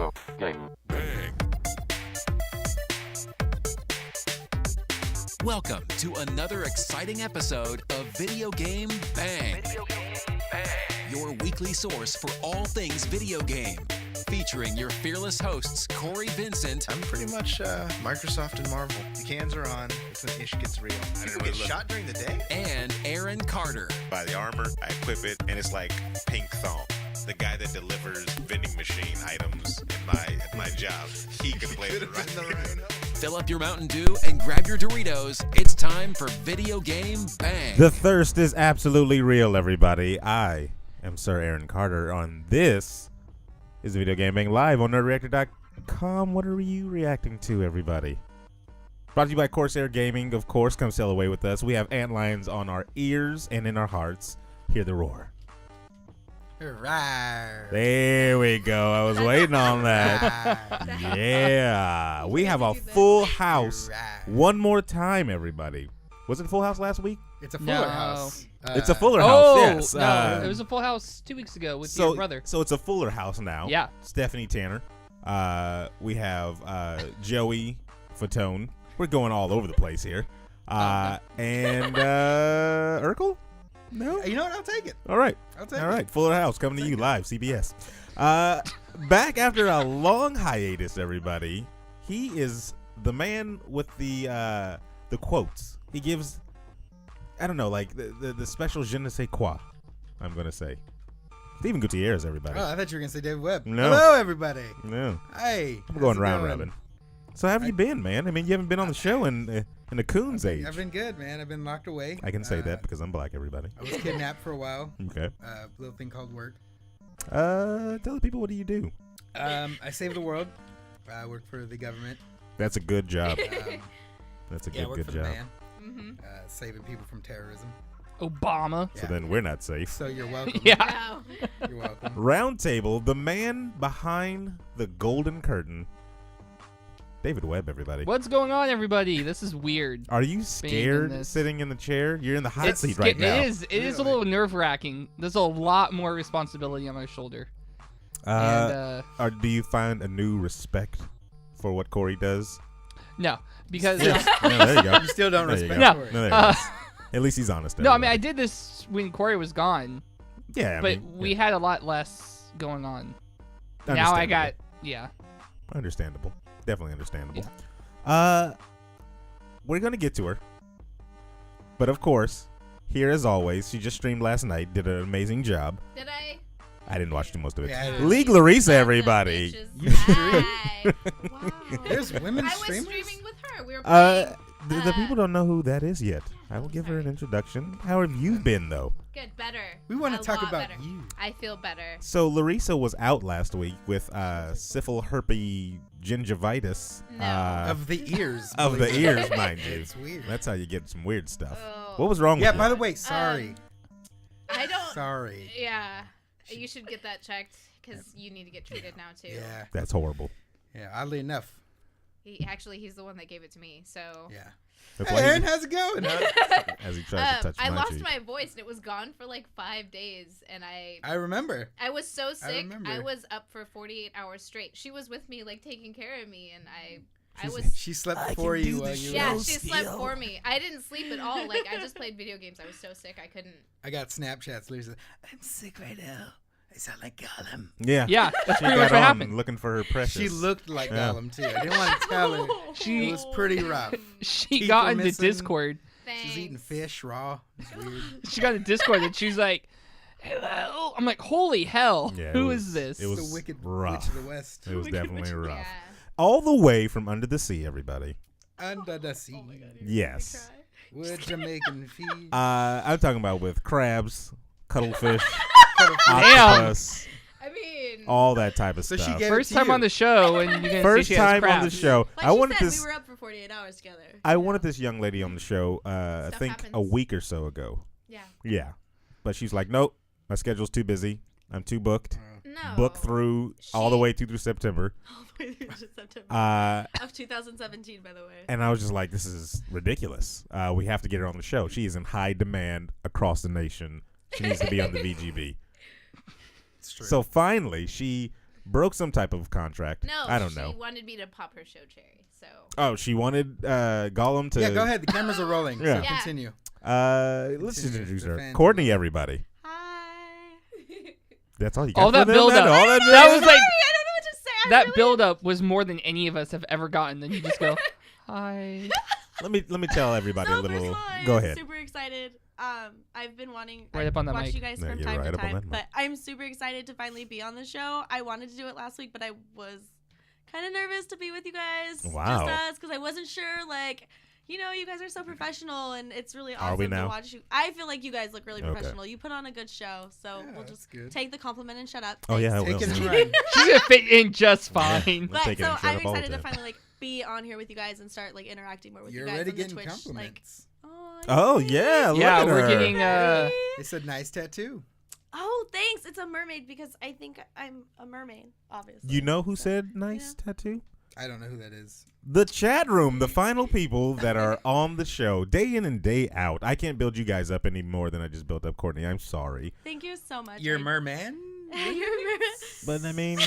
Video Game Bang. Welcome to another exciting episode of Video Game Bang. Your weekly source for all things video game. Featuring your fearless hosts, Cory Vincent. I'm pretty much Microsoft and Marvel. The cans are on. It's when ish gets real. People get shot during the day? And Aaron Carter. Buy the armor, I equip it, and it's like pink thong. The guy that delivers vending machine items at my job, he can play the right. Fill up your Mountain Dew and grab your Doritos. It's time for Video Game Bang. The thirst is absolutely real, everybody. I am Sir Aaron Carter. On this is Video Game Bang live on nerdreactor.com. What are you reacting to, everybody? Brought to you by Corsair Gaming, of course. Come sail away with us. We have antlions on our ears and in our hearts. Hear the roar. Rawr. There we go. I was waiting on that. Yeah. We have a full house. One more time, everybody. Was it Full House last week? It's a fuller house. It's a fuller house, yes. No, it was a Full House 2 weeks ago with your brother. So it's a fuller house now. Yeah. Stephanie Tanner. We have Joey Fatone. We're going all over the place here. And Urkel? No? You know what? I'll take it. All right. I'll take it. All right. Fuller House coming to you live, CBS. Back after a long hiatus, everybody. He is the man with the quotes. He gives, I don't know, like the special je ne sais quoi, I'm going to say. Stephen Gutierrez, everybody. Oh, I thought you were going to say David Webb. No. Hello, everybody. No. Hey. I'm going round robin. So how have you been, man? I mean, you haven't been on the show in a coon's age. I've been good, man. I've been locked away. I can say that because I'm black, everybody. I was kidnapped for a while. Okay. Little thing called work. Tell the people, what do you do? I save the world. I work for the government. That's a good job. That's a I work good for job. the man. Saving people from terrorism. Obama. So then we're not safe. So you're welcome. Yeah. You're welcome. Round table, the man behind the golden curtain, David Webb, everybody. What's going on, everybody? This is weird. Are you scared this. sitting in the chair? You're in the hot seat right now. It is a little nerve-wracking. There's a lot more responsibility on my shoulder. Do you find a new respect for what Cory does? No, because No, there you go. You still don't There you respect go. Cory. No, there it is. At least he's honest. no, I mean I everybody. did this when Cory was gone, Yeah, but I mean, we had a lot less going on. Now I understandable. got Understandable. Definitely understandable. We're going to get to her. But of course, here as always, she just streamed last night, did an amazing job. Did I? I didn't watch most of it. Yeah, I didn't. League LaReesa, everybody. Hi. Wow. There's women I was streamers? streaming with her. We were playing. The people don't know who that is yet. I will give her an introduction. How have you been, though? Good, better. We want A to talk lot about better. you. I feel better. So LaReesa was out last week with syphil herpes gingivitis. No. Of the ears. Of the believe it. ears, mind you. It's weird. That's how you get some weird stuff. Oh. What was wrong Yeah, with by you? the way, sorry. I don't. Sorry. Yeah. You should get that checked because you need to get treated now too. Yeah. That's horrible. Yeah, oddly enough. He's the one that gave it to me. So. Yeah. That's Hey, why Aaron, how's it going? as he tries to touch I my lost cheek. my voice and it was gone for like 5 days, and I remember. I was so sick. remember. I was up for 48 hours straight. She was with me, like taking care of me, and I was. She slept before you while you Yeah, were. she slept for me. I didn't sleep at all. Like I just played video games. I was so sick I couldn't. I got Snapchats. Literally said, I'm sick right now. I sound like Gollum. Yeah. Yeah, that's She pretty got much what on happened. looking for her precious. She looked like Yeah. Gollum, too. I didn't want to tell her. It was pretty rough. She Teeth got were into missing. Discord. She's eating fish raw. It's weird. She got into Discord and she's like, "Hello." I'm like, "Holy hell! Yeah, Who it is was- this?" it was the wicked rough. witch of the west. It was definitely rough. Yeah. All the way from under the sea, everybody. Under the sea. Yes. With Jamaican feet. I'm talking about with crabs, cuttlefish, Damn. octopus, I mean. all that type of So stuff. she gave First it to time you. on the show, and you're gonna First see she has time on the crabs. show. Like I she wanted said, this. we were up for 48 hours together. I wanted this young lady on the show. I Stuff think a happens. week or so ago. Yeah. Yeah, but she's like, nope, my schedule's too busy. I'm too booked. No. Booked through all the She- way through September. All the way through September Uh, of 2017, by the way. and I was just like, this is ridiculous. We have to get her on the show. She is in high demand across the nation. She needs to be on the VGB. It's true. So finally, she broke some type of contract. No, I don't know. She wanted me to pop her show cherry. So. Oh, she wanted Gollum to. Yeah, go ahead. The cameras are rolling. Yeah. So Yeah. continue. Let's just Continue. introduce The her. fans. Courtney, everybody. Hi. That's all you got. All that for them? build up. All that That build was up? like I don't know what to say. I that really- build up was more than any of us have ever gotten. Then you just go, hi. Let me tell everybody So a little. first of all, Go I'm ahead. super excited. I've been wanting Right up on that watch mic. you guys Yeah, from you're time right to up on time, that mic. but I'm super excited to finally be on the show. I wanted to do it last week, but I was kind of nervous to be with you guys. Wow. Just us, because I wasn't sure. Like, you know, you guys are so professional, and it's really Are awesome we to now? watch you. I feel like you guys look really Okay. professional. You put on a good show, so Yeah, we'll that's just good. take the compliment and shut up. Oh yeah, I Thanks. will. Take it and Yeah. run. She's gonna fit in just fine. I'm But taking so it straight I'm up all the excited to time. finally be on here with you guys and start like interacting more with You're you guys already on the getting Twitch. Like, compliments. Oh yeah, look Yeah, at we're her. getting They said nice tattoo. Oh, thanks. It's a mermaid because I think I'm a mermaid, obviously. You know who said nice tattoo? I don't know who that is. The chat room, the final people that are on the show day in and day out. I can't build you guys up any more than I just built up Courtney. I'm sorry. Thank you so much. You're I- merman. You're a mermaid. But I mean,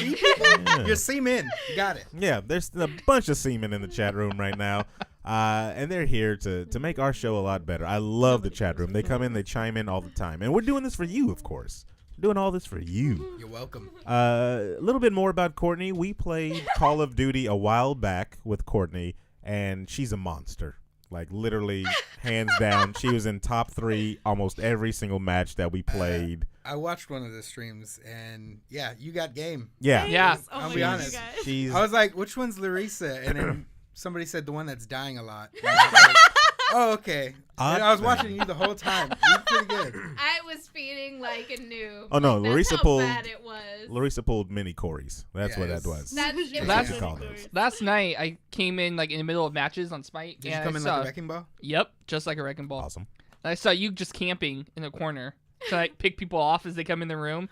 You're seaman. You got it. yeah, there's a bunch of seamen in the chat room right now. And they're here to make our show a lot better. I love the chat room. They come in, they chime in all the time. And we're doing this for you, of course. Doing all this for you. You're welcome. A little bit more about Courtney. We played Call of Duty a while back with Courtney, and she's a monster. Like, literally, hands down. She was in top 3 almost every single match that we played. I watched one of the streams, and yeah, you got game. Yeah. Yeah. Thanks. Oh I'll my be God, honest. you guys. She's I was like, which one's LaReesa? And then somebody said the one that's dying a lot. And I was like, oh, okay. And I was watching you the whole time. You're pretty good. I was feeling like a noob. Oh, no, Like, that's LaReesa how pulled- bad it was. Larissa pulled mini Corys. That's what that Yes. was. That's, it That's That's- what you call those. Last night I came in like in the middle of matches on Smite. Did you and come I in saw, like a wrecking ball? Yep, just like a wrecking ball. Awesome. And I saw you just camping in the corner to like pick people off as they come in the room.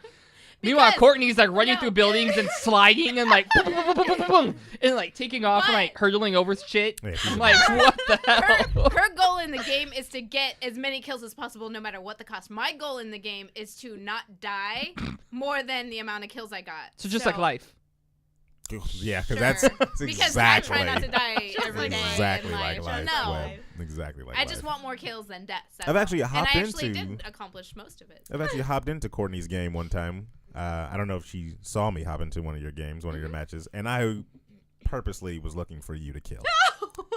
Meanwhile, Because- Courtney's like running no. through buildings and sliding and like boom, boom, boom, boom, boom, boom, and like taking off and But- like hurtling over shit. Yeah, she's I'm a like, what the hell? her goal in the game is to get as many kills as possible, no matter what the cost. My goal in the game is to not die more than the amount of kills I got. So just like life. Yeah, because Sure. that's Because exactly. I try not to die Just every like day Exactly in like life. life. No, Well, exactly like I life. just want more kills than deaths. that's I've actually all. hopped and I actually into- did accomplish most of it. I've actually hopped into Courtney's game one time. I don't know if she saw me hop into one of your games, one of your matches, and I purposely was looking for you to kill.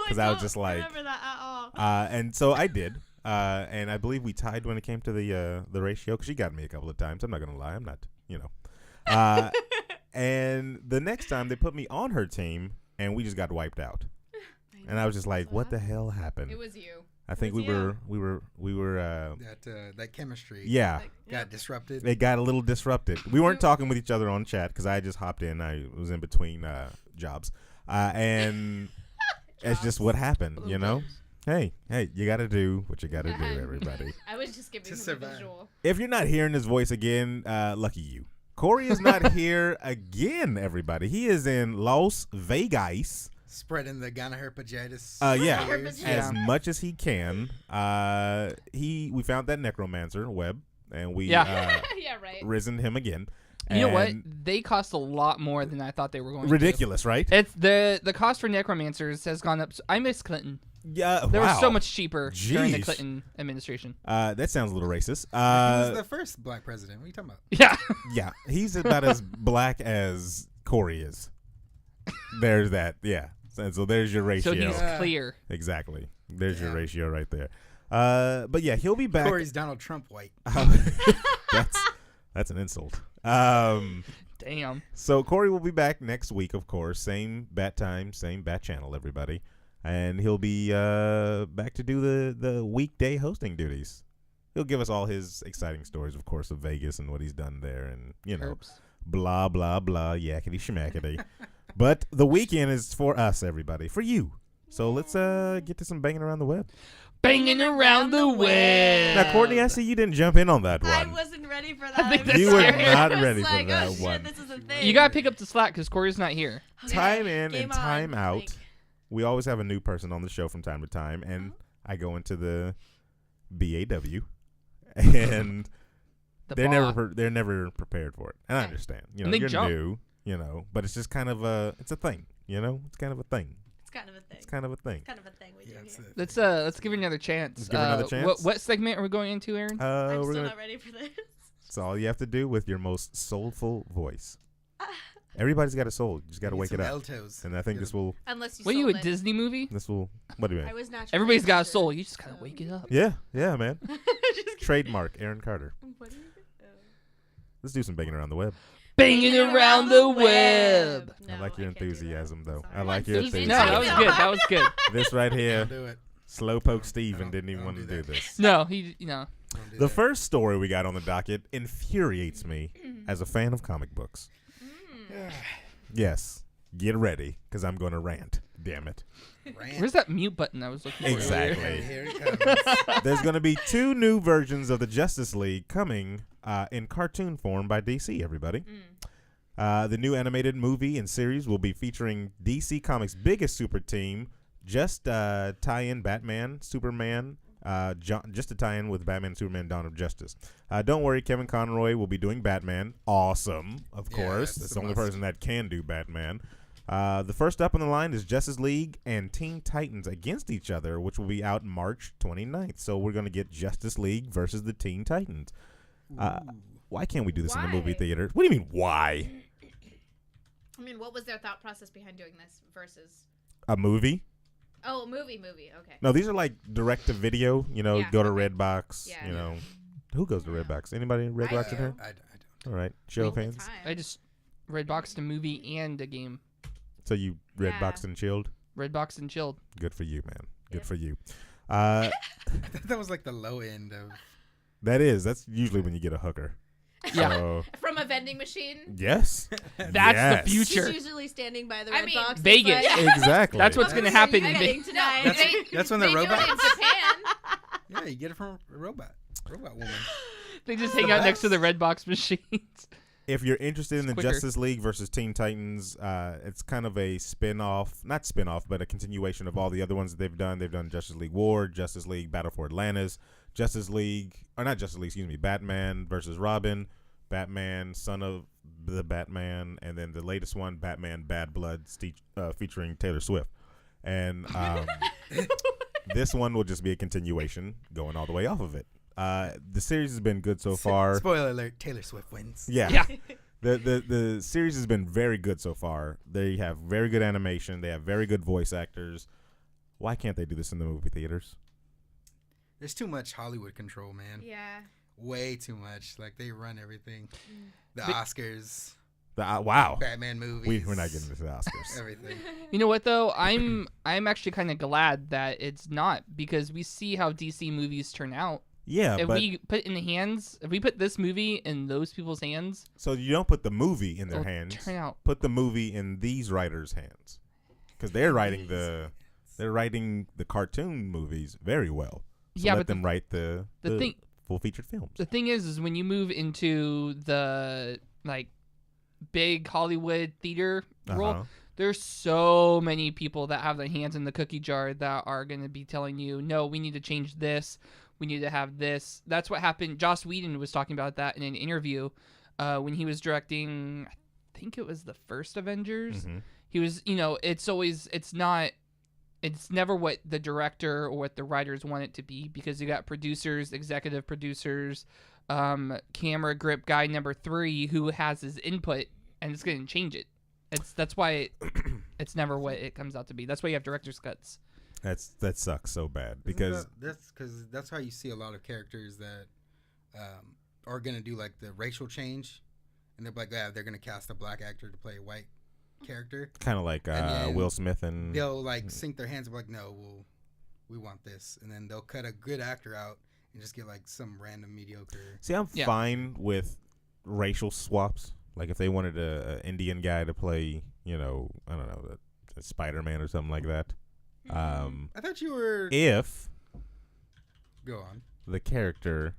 Because I was just like- remember that at all. And so I did. And I believe we tied when it came to the ratio, because she got me a couple of times. I'm not going to lie. I'm not, you know. And the next time they put me on her team, and we just got wiped out. And I was just like, what the hell happened? It was you. I think was we were That chemistry yeah. got disrupted. It got a little disrupted. We weren't talking with each other on chat because I just hopped in. I was in between jobs, and it's just what happened. You know, hey, you got to do what you got to do, everybody. I was just giving To him a survive. visual. If you're not hearing his voice again, lucky you. Cory is not here again, everybody. He is in Las Vegas. Spreading the gonorrhea-pagitis. Yeah, virus. as much as he can. We found that necromancer web, and we Yeah. Yeah, right. risen him again. You know what? And They cost a lot more than I thought they were going to. ridiculous, right? It's the cost for necromancers has gone up. I miss Clinton. Yeah, They wow. were so much cheaper during the Jeez. Clinton administration. That sounds a little racist. He was the first black president. What are you talking about? Yeah. Yeah, he's about as black as Cory is. There's that. Yeah. So there's your ratio. So he's Yeah. clear. Exactly. There's your Yeah. ratio right there. But yeah, he'll be back. Corey's Donald Trump white. That's an insult. Damn. So Cory will be back next week, of course. Same bat time, same bat channel, everybody. And he'll be back to do the weekday hosting duties. He'll give us all his exciting stories, of course, of Vegas and what he's done there, and Herps. blah blah blah, yakety schmackety. But the weekend is for us, everybody, for you. So let's get to some banging around the web. Banging around the web. Now, Courtney, I see you didn't jump in on that I one. wasn't ready for that. I think I'm that's You were sorry. not I was ready for like, that oh, shit, one. This is a thing. You gotta pick up the slack because Corey's not here. Time in Game and on. time out. Like, We always have a new person on the show from time to time, and I go into the BAW, and The they're bot. never prepared for it, and I understand. You know, And they you're jump. new. you know. But it's just kind of it's a thing, you know. It's kind of a thing. It's kind of a thing. It's kind of a thing. Kind of a thing we do here. Let's give it another chance. Let's give it another chance. What segment are we going into, Aaron? I'm we're still gonna. not ready for this. It's all you have to do with your most soulful voice. Everybody's got a soul. You just got to wake it up. Altos. And I think this will. Unless you What are you, sold a it. Disney movie? This will. What do you I mean? was naturally. Everybody's got a injured, soul. You just gotta so- wake it up. Yeah, man. Just kidding. Trademark Aaron Carter. What do you think? Let's do some banging around the web. Banging around the web. No, I like your can't do that. enthusiasm, though. Sorry. I like your Steve No, enthusiasm. that was good. That was good. This right here, Don't do it. Slowpoke Steven don't- didn't even don't want to do do that. this. No, Don't do The that. first story we got on the docket infuriates me as a fan of comic books. Yes, get ready, because I'm going to rant. Damn it. Rant. Where's that mute button I was looking for? Exactly. Here it comes. There's going to be 2 new versions of the Justice League coming in cartoon form by DC, everybody. The new animated movie and series will be featuring DC Comics' biggest super team, just tie in Batman, Superman, just to tie in with Batman, Superman, Dawn of Justice. Don't worry, Kevin Conroy will be doing Batman. Awesome, of Yeah, course. that's That's the the only must. person that can do Batman. The first up on the line is Justice League and Teen Titans against each other, which will be out March 29th. So we're going to get Justice League versus the Teen Titans. Why can't we do this in the movie Why? theater? What do you mean, why? I mean, what was their thought process behind doing this versus? A movie? Oh, a movie. Okay. No, these are like direct to video. You know, Yeah, go to okay. Redbox. Yeah. You know, who goes to Redbox? Anybody in Redbox in here? I don't. All right, show All the fans. time. I just Redboxed a movie and a game. So you Redboxed Yeah. and chilled. Redboxed and chilled. Good for you, man. Good Yep. for you. I thought that was like the low end of. That's usually when you get a hooker. Yeah. So, From a vending machine. yes. That's Yes. the She's future. usually standing by the I red mean, box. Vegas. Exactly. That's what's gonna happen in Vegas Vegas. tonight. That's when the they do robot. it in Japan. Yeah, you get it from a robot woman. They just The hang out next to best. the Redbox machines. If you're interested in the quicker. Justice League versus Teen Titans, it's kind of a not spin-off, but a continuation of all the other ones that they've done. They've done Justice League War, Justice League Battle for Atlantis, Batman versus Robin, Batman, Son of the Batman, and then the latest one, Batman Bad Blood, featuring Taylor Swift. And this one will just be a continuation going all the way off of it. The series has been good so far. Spoiler alert: Taylor Swift wins. Yeah. Yeah. The series has been very good so far. They have very good animation. They have very good voice actors. Why can't they do this in the movie theaters? There's too much Hollywood control, man. Yeah. Way too much. Like they run everything. The But- Oscars, Wow. Batman movies. We're not getting into the Oscars. everything. You know what though? I'm actually kind of glad that it's not, because we see how DC movies turn out. Yeah, If but we put this movie in those people's hands, so you don't put the movie in their it'll hands. turn out. Put the movie in these writers' hands, because they're writing the cartoon movies very well. So Yeah, let but them write the thing- full featured films. The thing is when you move into the like big Hollywood theater role, Uh-huh. there's so many people that have their hands in the cookie jar that are going to be telling you, no, we need to change this. We need to have this. That's what happened. Joss Whedon was talking about that in an interview when he was directing, I think it was the first Avengers. Mhm. He was, it's never what the director or what the writers want it to be, because you got producers, executive producers, camera grip guy number 3 who has his input, and it's going to change it. That's why it's never what it comes out to be. That's why you have director's cuts. That sucks so bad because that's how you see a lot of characters that are gonna do like the racial change, and they're like, yeah, they're gonna cast a black actor to play a white character. kind of like And then Will Smith and They'll like sink their hands and be like, no, we want this, and then they'll cut a good actor out and just get like some random mediocre. See, I'm Yeah. fine with racial swaps. Like if they wanted a Indian guy to play, I don't know, a Spider-Man or something like that. I thought you were. If Go on. the character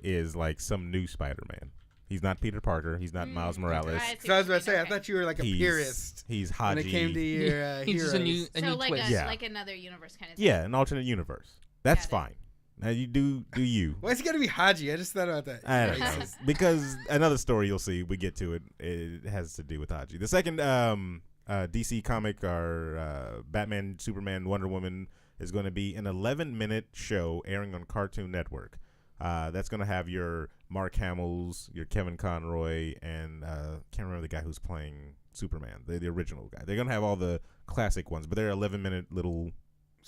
is like some new Spider-Man, he's not Peter Parker, he's not Miles Morales. So I was about to say, I thought you were like a He's purist When when it came to Haji. your He's just a heroes. new So like twist. Yeah. like another universe kind of thing. Yeah, an alternate universe. That's Got it. fine. Now you do you. Why is it gotta be Haji? I just thought about that. I don't know. Because another story you'll see, we get to it. It has to do with Haji. The second DC comic, our Batman, Superman, Wonder Woman, is going to be an 11-minute show airing on Cartoon Network. That's going to have your Mark Hamill's, your Kevin Conroy, and can't remember the guy who's playing Superman, the original guy. They're going to have all the classic ones, but they're 11-minute little,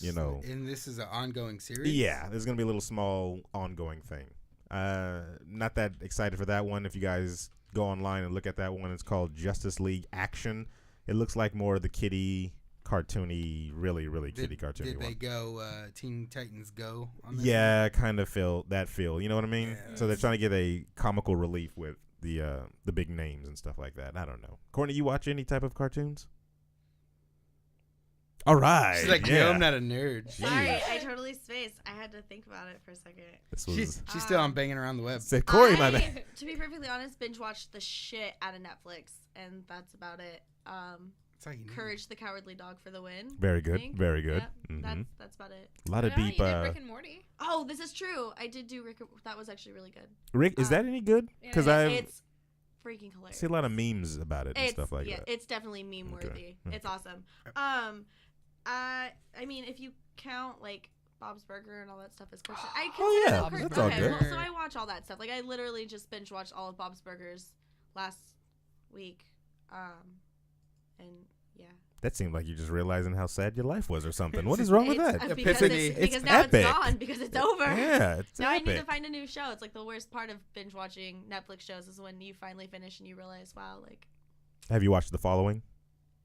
And this is an ongoing series? Yeah, there's going to be a little small ongoing thing. Not that excited for that one. If you guys go online and look at that one, it's called Justice League Action. It looks like more of the kiddie, cartoony, really kiddie cartoony Did one. they go Teen Titans Go on this Yeah, kind of feel. You know what I mean? Yeah. So they're trying to get a comical relief with the big names and stuff like that. I don't know. Courtney, you watch any type of cartoons? All right. She's like, yeah. yo, I'm not a nerd. Sorry, I totally spaced. I had to think about it for a second. This was She's still on banging around the web. said Cory, my bad. To be perfectly honest, binge watched the shit out of Netflix, and that's about it. That's all you need. Courage the Cowardly Dog for the win. Very I good. think. Very good. Yep, Mhm. that's about it. A lot of Yeah, deep. you did Rick and Morty. Oh, this is true. I did do Rick. That was actually really good. Rick, is that any good? Yeah, Because yeah, I It's freaking hilarious. see a lot of memes about it and It's, stuff like yeah, that. it's definitely meme worthy. Okay. It's awesome. I mean, if you count like Bob's Burger and all that stuff as culture, I consider Oh, yeah, it culture. that's all Okay, good. well, so I watch all that stuff. Like I literally just binge watched all of Bob's Burgers last week, and yeah. That seemed like you're just realizing how sad your life was or something. What is wrong with It's, that? because Epiphany. it's, It's because now epic. it's gone because it's over. Yeah, it's Now I epic. need to find a new show. It's like the worst part of binge watching Netflix shows is when you finally finish and you realize, wow, like Have you watched The Following?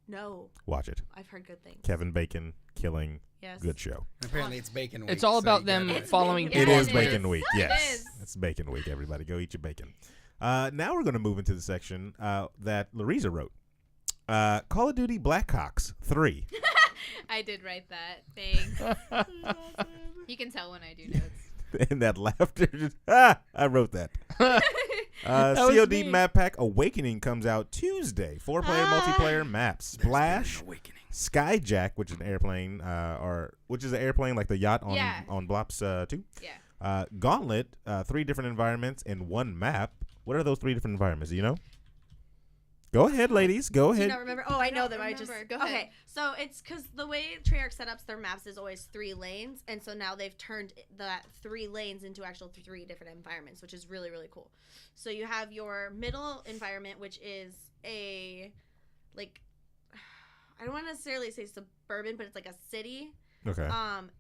no, Watch it. I've heard good things. Kevin Bacon killing. Yes. Good show. And apparently it's bacon week. It's all so about you them gotta- It's following. bacon. It Yeah, is it Bacon is. Week. It Yes. is. It's Bacon Week, everybody. Go eat your bacon. Now we're going to move into the section that LaReesa wrote. Call of Duty Black Ops 3. I did write that. Thanks. You can tell when I do notes. And that laughter. I wrote that. was COD me. Map Pack Awakening comes out Tuesday. 4-player multiplayer map. Splash. Awakening. Skyjack, which is an airplane, which is an airplane like the yacht on Yeah. Blops 2. Yeah. Gauntlet, 3 different environments in one map. What are those 3 different environments? Do you know? Go ahead, ladies. Go Do you ahead. not remember? Oh, I know don't them. I just remember. Go ahead. Okay, so it's because the way Treyarch set up their maps is always 3 lanes, and so now they've turned that 3 lanes into actual 3 different environments, which is really really cool. So you have your middle environment, which is a like I don't want to necessarily say suburban, but it's like a city. Okay.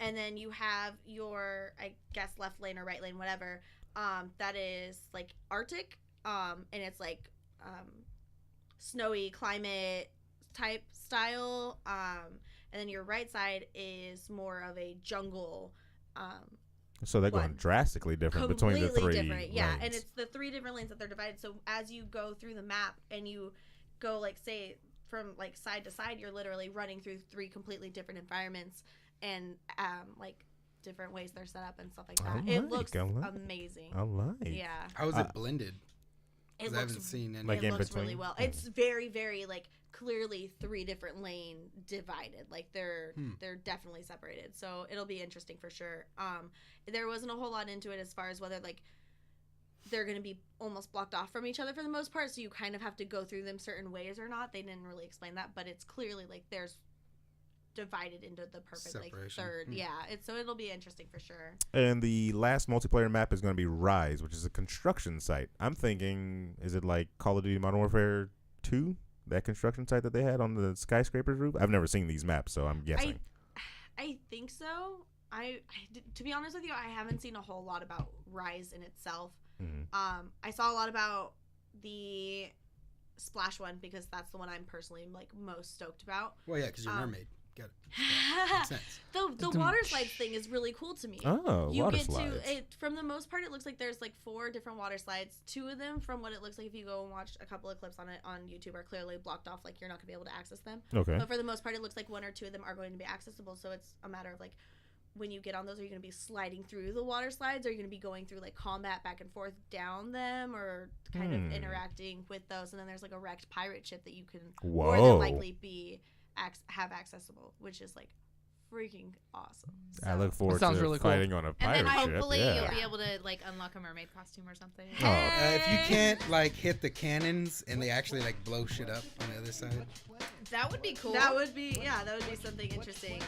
And then you have your I guess left lane or right lane, whatever. That is like Arctic. And it's like snowy climate type style, and then your right side is more of a jungle, So they're going one. drastically different between the 3 different, yeah, lanes. and it's the 3 different lanes that they're divided. So as you go through the map and you go like say from like side to side, you're literally running through 3 completely different environments and like different ways they're set up and stuff like that. It looks amazing. I like. Yeah, How is it blended? it 'Cause I haven't looks seen any. Like it in looks between? really well. Yeah. It's very, very like clearly 3 different lane divided. Like they're definitely separated. So it'll be interesting for sure. There wasn't a whole lot into it as far as whether like they're gonna be almost blocked off from each other for the most part. So you kind of have to go through them certain ways or not. They didn't really explain that, but it's clearly like there's divided into the perfect like Separation. third. Yeah. So it'll be interesting for sure. And the last multiplayer map is going to be Rise, which is a construction site. I'm thinking, is it like Call of Duty Modern Warfare 2? That construction site that they had on the skyscraper's roof? I've never seen these maps, so I'm guessing. I think so. To be honest with you, I haven't seen a whole lot about Rise in itself. Mhm. I saw a lot about the Splash one because that's the one I'm personally like most stoked about. Well, yeah, because you're a mermaid. Got it. Makes sense. The water slides thing is really cool to me. Oh, You water get slides. to it from the most part. It looks like there's like 4 different water slides. 2 of them, from what it looks like, if you go and watch a couple of clips on it on YouTube, are clearly blocked off. Like you're not gonna be able to access them. Okay. But for the most part, it looks like 1 or 2 of them are going to be accessible. So it's a matter of like, when you get on those, are you going to be sliding through the water slides? Are you going to be going through like combat back and forth down them, or kind of interacting with those? And then there's like a wrecked pirate ship that you can more than likely be have accessible, which is like freaking awesome. I So- look forward sounds to really cool. fighting on a And pirate then ship. hopefully Yeah. you'll be able to like unlock a mermaid costume or something. Oh. If you can't like hit the cannons and they actually like blow shit up on the other side. That would be cool. That would be something interesting.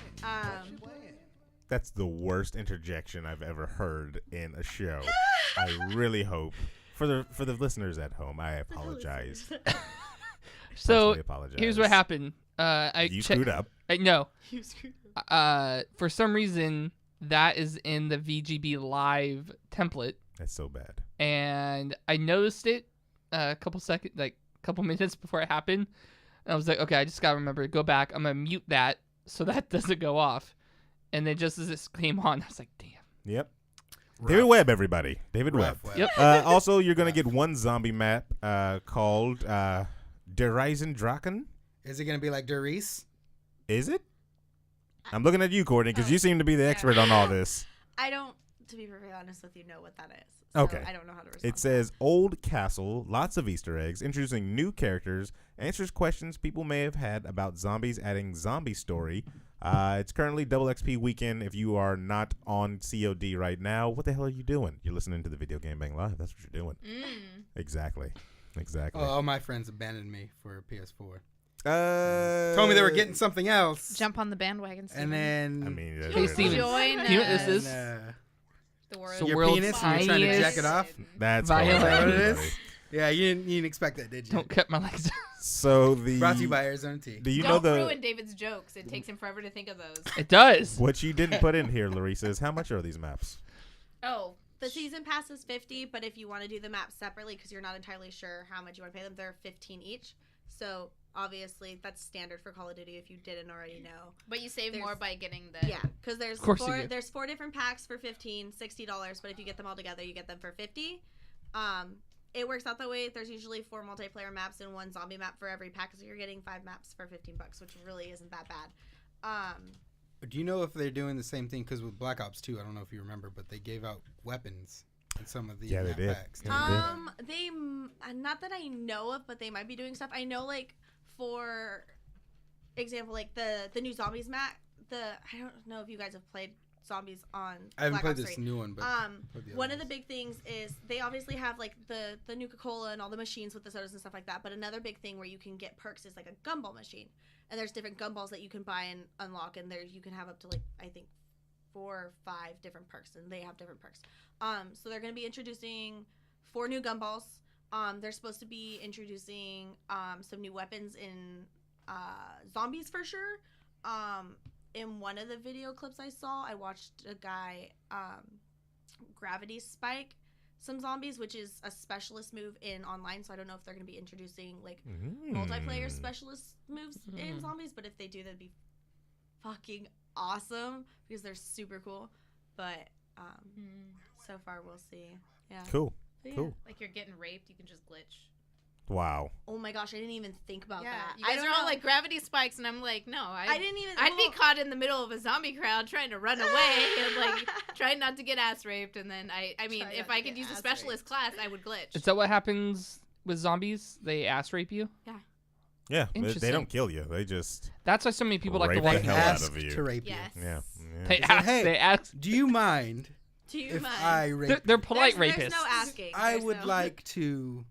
That's the worst interjection I've ever heard in a show. I really hope for the listeners at home. I apologize. So Personally apologize. here's what happened. You screwed up. No. You screwed up. For some reason, that is in the VGB live template, That's so bad. and I noticed it a couple minutes before it happened. And I was like, okay, I just gotta remember to go back. I'm gonna mute that so that doesn't go off. And then just as it came on, I was like, damn. Yep. David Webb, everybody. David Webb. Rough. Yep. Also, you're gonna get one zombie map called Der Reisen Drachen. Is it gonna be like LaReesa? Is it? I'm looking at you, Courtney, because you seem to be the expert on all this. I don't, to be perfectly honest with you, know what that is. So Okay. I don't know how to respond. It says Old Castle, lots of Easter eggs, introducing new characters, answers questions people may have had about zombies, adding zombie story. It's currently double XP weekend. If you are not on COD right now, what the hell are you doing? You're listening to the Video Game Bang Live. That's what you're doing. Exactly. Oh, all my friends abandoned me for PS4. Told Told me they were getting something else. Jump on the bandwagon. And then I mean, Hey, Steven. Join You know what this and, is? the world. So your world's penis and you're trying to jack it off. that's Violent. going on, What it everybody. is? Yeah, you didn't expect that, did you? Don't cut my legs. So the Brought to you by Arizona Tea. do you Don't know the ruin David's jokes. It takes him forever to think of those. It does. what you didn't put in here, LaReesa, is how much are these maps? Oh, The season pass is $50, but if you want to do the maps separately because you're not entirely sure how much you want to pay them, they're $15 each. So obviously that's standard for Call of Duty if you didn't already know. but you save There's- more by getting the. Yeah, because there's Of course you do. there's 4 different packs for $15, $60, but if you get them all together, you get them for $50. It works out that way. There's usually 4 multiplayer maps and 1 zombie map for every pack, so you're getting 5 maps for $15, which really isn't that bad. Do you know if they're doing the same thing? Because with Black Ops 2, I don't know if you remember, but they gave out weapons in some of the Yeah, they map did. packs. Yeah, They not that I know of, but they might be doing stuff. I know, like, for example, like the new zombies map. I don't know if you guys have played zombies on. I haven't Black played Ops this 3. new one, but played the One other of the ones. big things is they obviously have like the Nuka-Cola and all the machines with the sodas and stuff like that. But another big thing where you can get perks is like a gumball machine, and there's different gumballs that you can buy and unlock, and there you can have up to like I think 4 or 5 different perks, and they have different perks. So they're going to be introducing 4 new gumballs. They're supposed to be introducing some new weapons in zombies for sure. In one of the video clips I saw, I watched a guy gravity spike some zombies, which is a specialist move in online. So I don't know if they're going to be introducing like multiplayer specialist moves in zombies, but if they do, that'd be fucking awesome because they're super cool. But so far we'll see. Yeah. Cool. But yeah. Cool. Like you're getting raped, you can just glitch. Wow. Oh my gosh, I didn't even think about that. You guys are all like gravity spikes, and I'm like, no, I didn't even. I'd be caught in the middle of a zombie crowd trying to run away and like trying not to get ass raped, and then I mean, Try if not I to could get use a ass specialist class, I would glitch. Is that what happens with zombies? They ass rape you? Yeah, they Interesting. don't kill you. They just That's why so many people like to Rape watch the hell out Ask of you. to rape Yes. yeah. They They say, ask. "Hey, They ask. you. Do you mind Do you if mind? I rape They're you? polite there's rapists. no asking. I There's would no- like to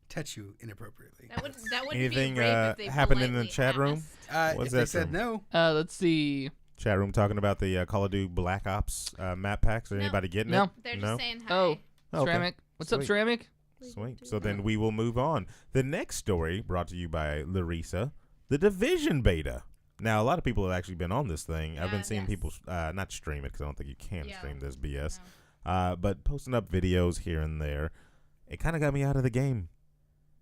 touch you inappropriately. That would Anything, be rape if they happened in the politely chat room? asked. What's if they that said from? no, Let's see. Chat room talking about the Call of Duty Black Ops map packs. Are No. anybody getting No. it? They're just No? saying hi. Oh, Okay. Ceramic. What's up, Sweet. Ceramic? Sweet. So then we will move on. The next story brought to you by LaReesa, the Division beta. Now, a lot of people have actually been on this thing. I've been seeing Yes. people not stream it because I don't think you can Yeah. stream this BS. But posting up videos here and there. It kind of got me out of the game.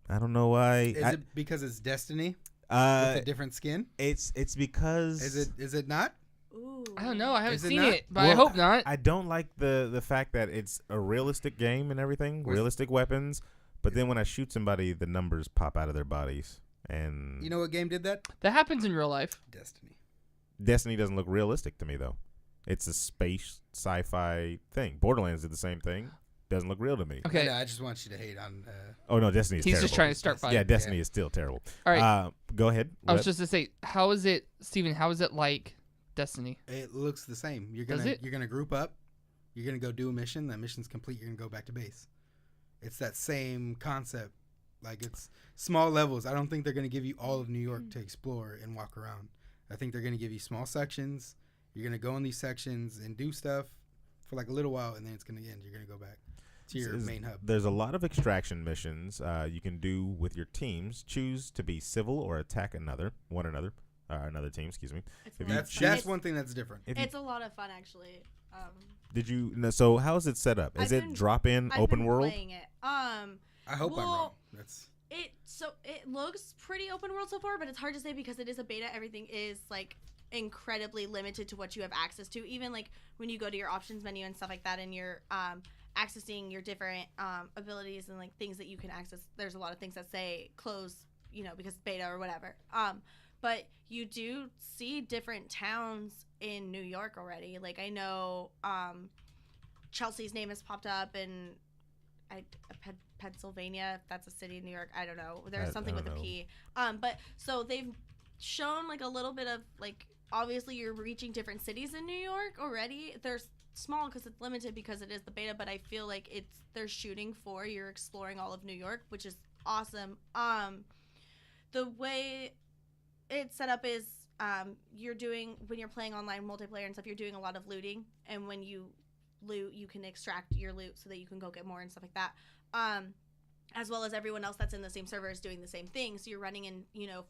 I don't know why. is it because it's Destiny with Uh, a different skin? it's because Is it not? Ooh. I don't know. I haven't Is it seen not? it, but I Well, hope not. I don't like the fact that it's a realistic game and everything, Where's- realistic weapons. But then when I shoot somebody, the numbers pop out of their bodies. And You know what game did that? That happens in real life. Destiny. Destiny doesn't look realistic to me, though. It's a space sci-fi thing. Borderlands did the same thing. Doesn't look real to me. Okay. I just want you to hate on. Oh no, Destiny is He's terrible. just trying to start fighting. Yeah, Destiny is still terrible. All right. Go ahead. I was What? just to say, how is it, Steven? How is it like Destiny. It looks the same. You're Does gonna it? you're gonna group up. You're gonna go do a mission. That mission's complete. You're gonna go back to base. It's that same concept. Like, it's small levels. I don't think they're gonna give you all of New York to explore and walk around. I think they're gonna give you small sections. You're gonna go in these sections and do stuff for like a little while, and then it's gonna end. You're gonna go back to your main hub. There's a lot of extraction missions you can do with your teams. Choose to be civil or attack another team. Excuse me. It's If a you lot of fun. That's one thing that's different. It's a lot of fun, actually. Did you? No, so how is it set up? Is I've it been- drop in I've open been world? Playing it. I hope I'm well, wrong. That's It looks pretty open world so far, but it's hard to say because it is a beta. Everything is like incredibly limited to what you have access to. Even like when you go to your options menu and stuff like that, and you're accessing your different abilities and like things that you can access. There's a lot of things that say close, because beta or whatever. But you do see different towns in New York already. Like, I know Chelsea's name has popped up, and Pennsylvania, if that's a city in New York, I don't know. There's something with a P. But so they've shown like a little bit of like, obviously you're reaching different cities in New York already. They're small because it's limited because it is the beta, but I feel like they're shooting for you're exploring all of New York, which is awesome. The way it's set up is when you're playing online multiplayer and stuff, you're doing a lot of looting, and when you loot, you can extract your loot so that you can go get more and stuff like that. As well as everyone else that's in the same server is doing the same thing. So you're running in,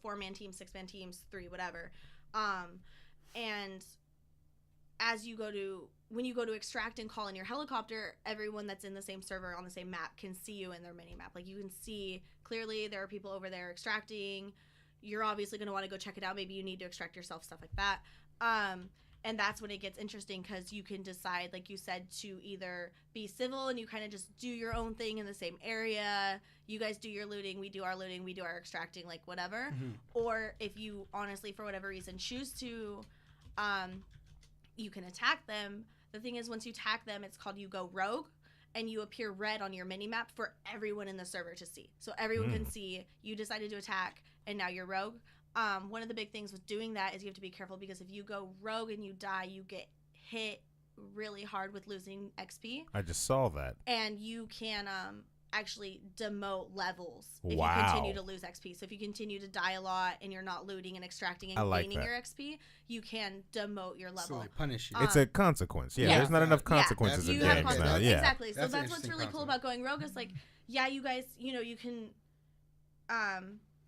4-man teams, 6-man teams, 3, whatever. And when you go to extract and call in your helicopter, everyone that's in the same server on the same map can see you in their mini map. Like, you can see clearly there are people over there extracting. You're obviously going to want to go check it out. Maybe you need to extract yourself, stuff like that. And that's when it gets interesting because you can decide, like you said, to either be civil and you kind of just do your own thing in the same area. You guys do your looting, we do our extracting, like whatever. Mm-hmm. Or if you honestly, for whatever reason, choose to, you can attack them. The thing is, once you attack them, it's called you go rogue, and you appear red on your mini map for everyone in the server to see. So everyone can see you decided to attack, and now you're rogue. One of the big things with doing that is you have to be careful because if you go rogue and you die, you get hit really hard with losing XP. I just saw that. And you can actually demote levels if Wow. you continue to lose XP. So if you continue to die a lot and you're not looting and extracting and gaining your XP, you can demote your level. so they punish you. It's a consequence. Yeah, Yeah. there's not enough consequences you in have games now. consequences. Yeah. Exactly. So That's an that's what's interesting really cool concept. about going rogue is like, yeah, you guys, you can,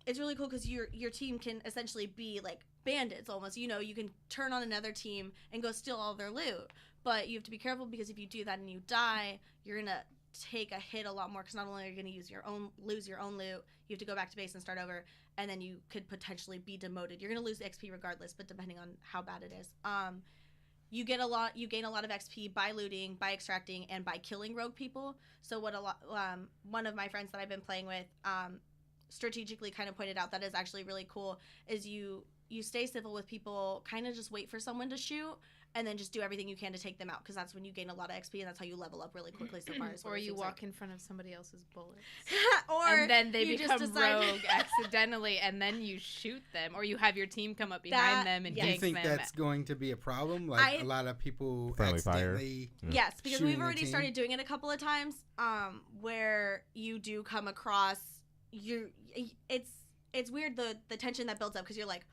it's really cool because your team can essentially be like bandits almost. You can turn on another team and go steal all their loot. But you have to be careful because if you do that and you die, you're going to take a hit a lot more because not only are you going to lose your own loot, you have to go back to base and start over, and then you could potentially be demoted. You're going to lose XP regardless, but depending on how bad it is. You gain a lot of XP by looting, by extracting, and by killing rogue people. So one of my friends that I've been playing with strategically kind of pointed out that is actually really cool is you stay civil with people, kind of just wait for someone to shoot, and then just do everything you can to take them out because that's when you gain a lot of XP and that's how you level up really quickly so far. Or you walk in front of somebody else's bullets. or and then they you become just decide- rogue accidentally, and then you shoot them, or you have your team come up behind them and Do you gank think them. that's going to be a problem? Like, a lot of people Friendly fire. accidentally... Yes, because shooting we've the already team? started doing it a couple of times where you do come across it's weird the tension that builds up because you're like,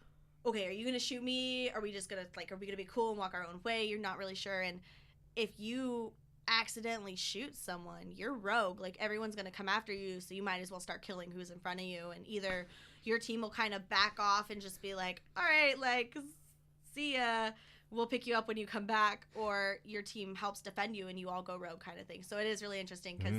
okay, are you gonna shoot me? Are we gonna be cool and walk our own way? You're not really sure. And if you accidentally shoot someone, you're rogue. Like, everyone's gonna come after you, so you might as well start killing who's in front of you. And either your team will kind of back off and just be like, all right, like, see ya, we'll pick you up when you come back, or your team helps defend you and you all go rogue kind of thing. So it is really interesting because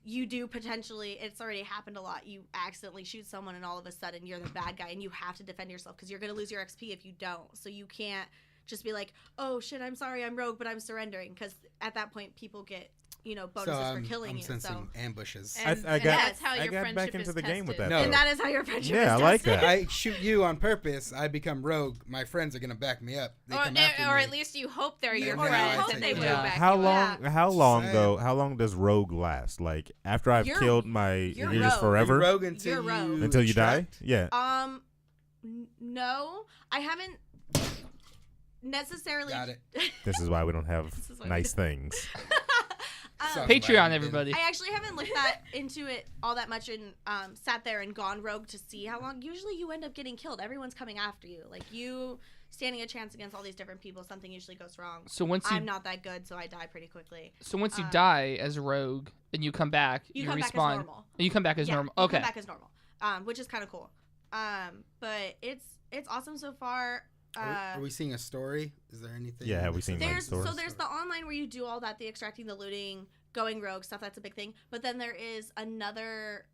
you do potentially, it's already happened a lot, you accidentally shoot someone and all of a sudden you're the bad guy and you have to defend yourself because you're going to lose your XP if you don't. So you can't just be like, oh shit, I'm sorry, I'm rogue, but I'm surrendering, because at that point people get bonuses for killing I'm you. sensing So ambushes. I got- that's how I your got friendship back into is the game with that. tested. No. and that is how your friendship is Yeah, I like tested. that. I shoot you on purpose, I become rogue, my friends are going to back me up. They come after or me. at least you hope they're Yeah, your or you friends hope and they they will. will Yeah. back How you long? up. How long Same. though? How long does rogue last? Like, after I've You're- killed my, you're you're just rogue. forever You're rogue until You're rogue. until you die. extract? Yeah. No, I haven't. necessarily. Got it. This is why we don't have This is why nice things. Sorry, Patreon, Ryan. everybody. I actually haven't looked into it all that much and sat there and gone rogue to see how long. Usually you end up getting killed. Everyone's coming after you. Like you standing a chance against all these different people, something usually goes wrong. So once you I'm not that good, so I die pretty quickly. you die as a rogue and you come back, You you come respawn. back as normal. You come back as normal. You Okay. come back as normal, which is kind of cool. But it's awesome so far. Are we seeing a story? Is there anything? Yeah, have we seen like There's stories? there's the online where you do all that, the extracting, the looting, going rogue stuff. That's a big thing. But then there is another.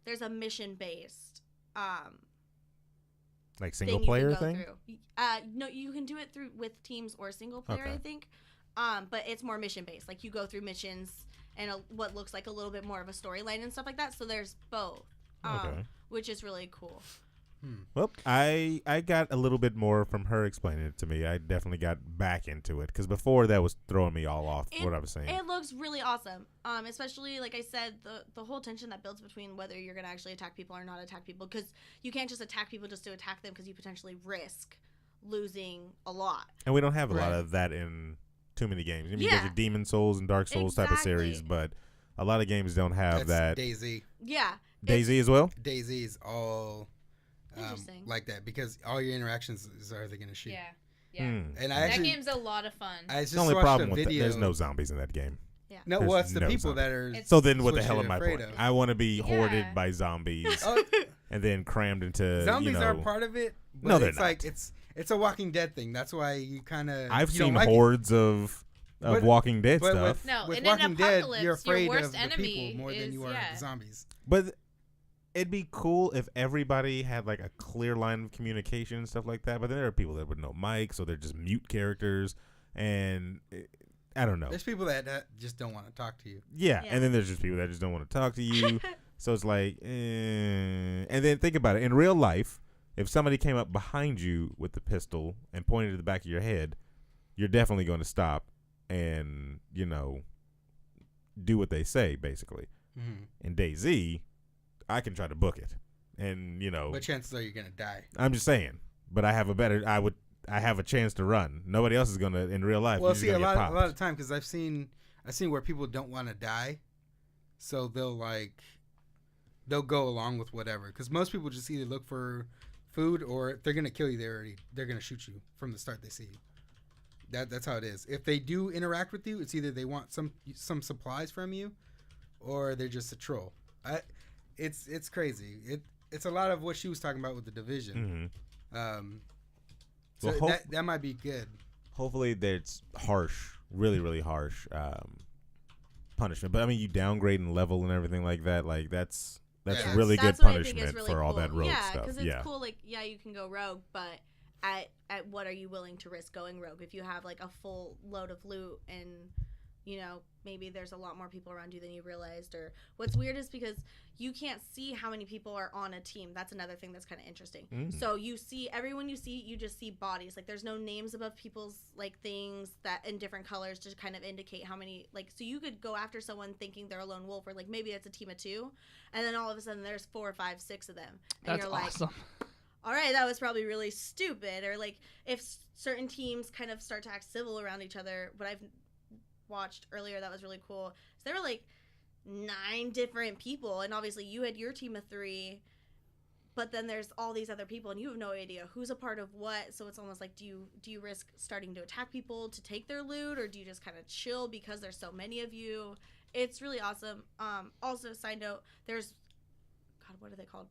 There's a mission based. Like Thing single you can player go thing? through. No, you can do it through with teams or single player, Okay. I think. But it's more mission based. Like you go through missions and what looks like a little bit more of a storyline and stuff like that. So there's both, Okay. which is really cool. Well, I got a little bit more from her explaining it to me. I definitely got back into it because before that was throwing me all off what I was saying. It looks really awesome. Especially like I said, the whole tension that builds between whether you're gonna actually attack people or not attack people, because you can't just attack people just to attack them, because you potentially risk losing a lot. And we don't have a lot Right. of that in too many games. I mean, you Yeah. got your Demon Souls and Dark Souls type of series, Exactly. but a lot of games don't have That's that. DayZ. Yeah. DayZ as well? DayZ is all Interesting. like that because all your interactions are they gonna shoot. Yeah. Yeah. Hmm. And I That actually, game's a lot of fun. I just The only watched problem a with that, video. there's no zombies in that game. No, there's well, it's the no people zombie. that are. It's- So then what the That's hell what am I you're playing? afraid of. I want to be hoarded Yeah. by zombies Oh, and then crammed into, zombies you know. are part of it. But No, they're it's like not. it's a Walking Dead thing. That's why you kind of. I've seen hordes of But- Walking Dead But stuff. No, with in an Walking Dead, apocalypse, you're your afraid worst of the enemy people more than is- you are yeah. the zombies. But it'd be cool if everybody had like a clear line of communication and stuff like that. But then there are people that would know mics, so they're just mute characters, and I don't know. There's people that just don't want to talk to you. Yeah, Yeah. and then there's just people that just don't want to talk to you. So it's like, and then think about it. In real life, if somebody came up behind you with the pistol and pointed to the back of your head, you're definitely going to stop and, you know, do what they say, basically. Mm-hmm. In DayZ, I can try to book it. And, you know, But chances are you're gonna die. I'm just saying. But I have a chance to run. Nobody else is going to, in real life, Well, you're just see, a gonna get lot popped. of time because I've seen where people don't want to die, so they'll go along with whatever. Because most people just either look for food or if they're gonna kill you, they're gonna shoot you from the start. They see you. That's how it is. If they do interact with you, it's either they want some supplies from you, or they're just a troll. It's crazy. It's a lot of what she was talking about with the Division. Mm-hmm. So Well, that might be good. Hopefully that's harsh, really, really harsh punishment. But I mean, you downgrade and level and everything like that. Like that's Yeah. really That's good what I think is punishment really for all cool. that rogue yeah, stuff. because it's Yeah, cool. Like, yeah, you can go rogue, but at what are you willing to risk going rogue? If you have like a full load of loot and, you know, maybe there's a lot more people around you than you realized. Or what's weird is because you can't see how many people are on a team. That's another thing that's kind of interesting. So you see everyone you just see bodies. Like there's no names above people's like things that in different colors to kind of indicate how many. Like so you could go after someone thinking they're a lone wolf, or like maybe it's a team of 2, and then all of a sudden there's 4, 5, 6 of them, and That's you're like, awesome. all right, that was probably really stupid. Or like if certain teams kind of start to act civil around each other. What I've watched earlier that was really cool. So there were like 9 different people, and obviously you had your team of 3, but then there's all these other people, and you have no idea who's a part of what. So it's almost like, do you risk starting to attack people to take their loot, or do you just kind of chill because there's so many of you? It's really awesome. Also, side note, there's what are they called?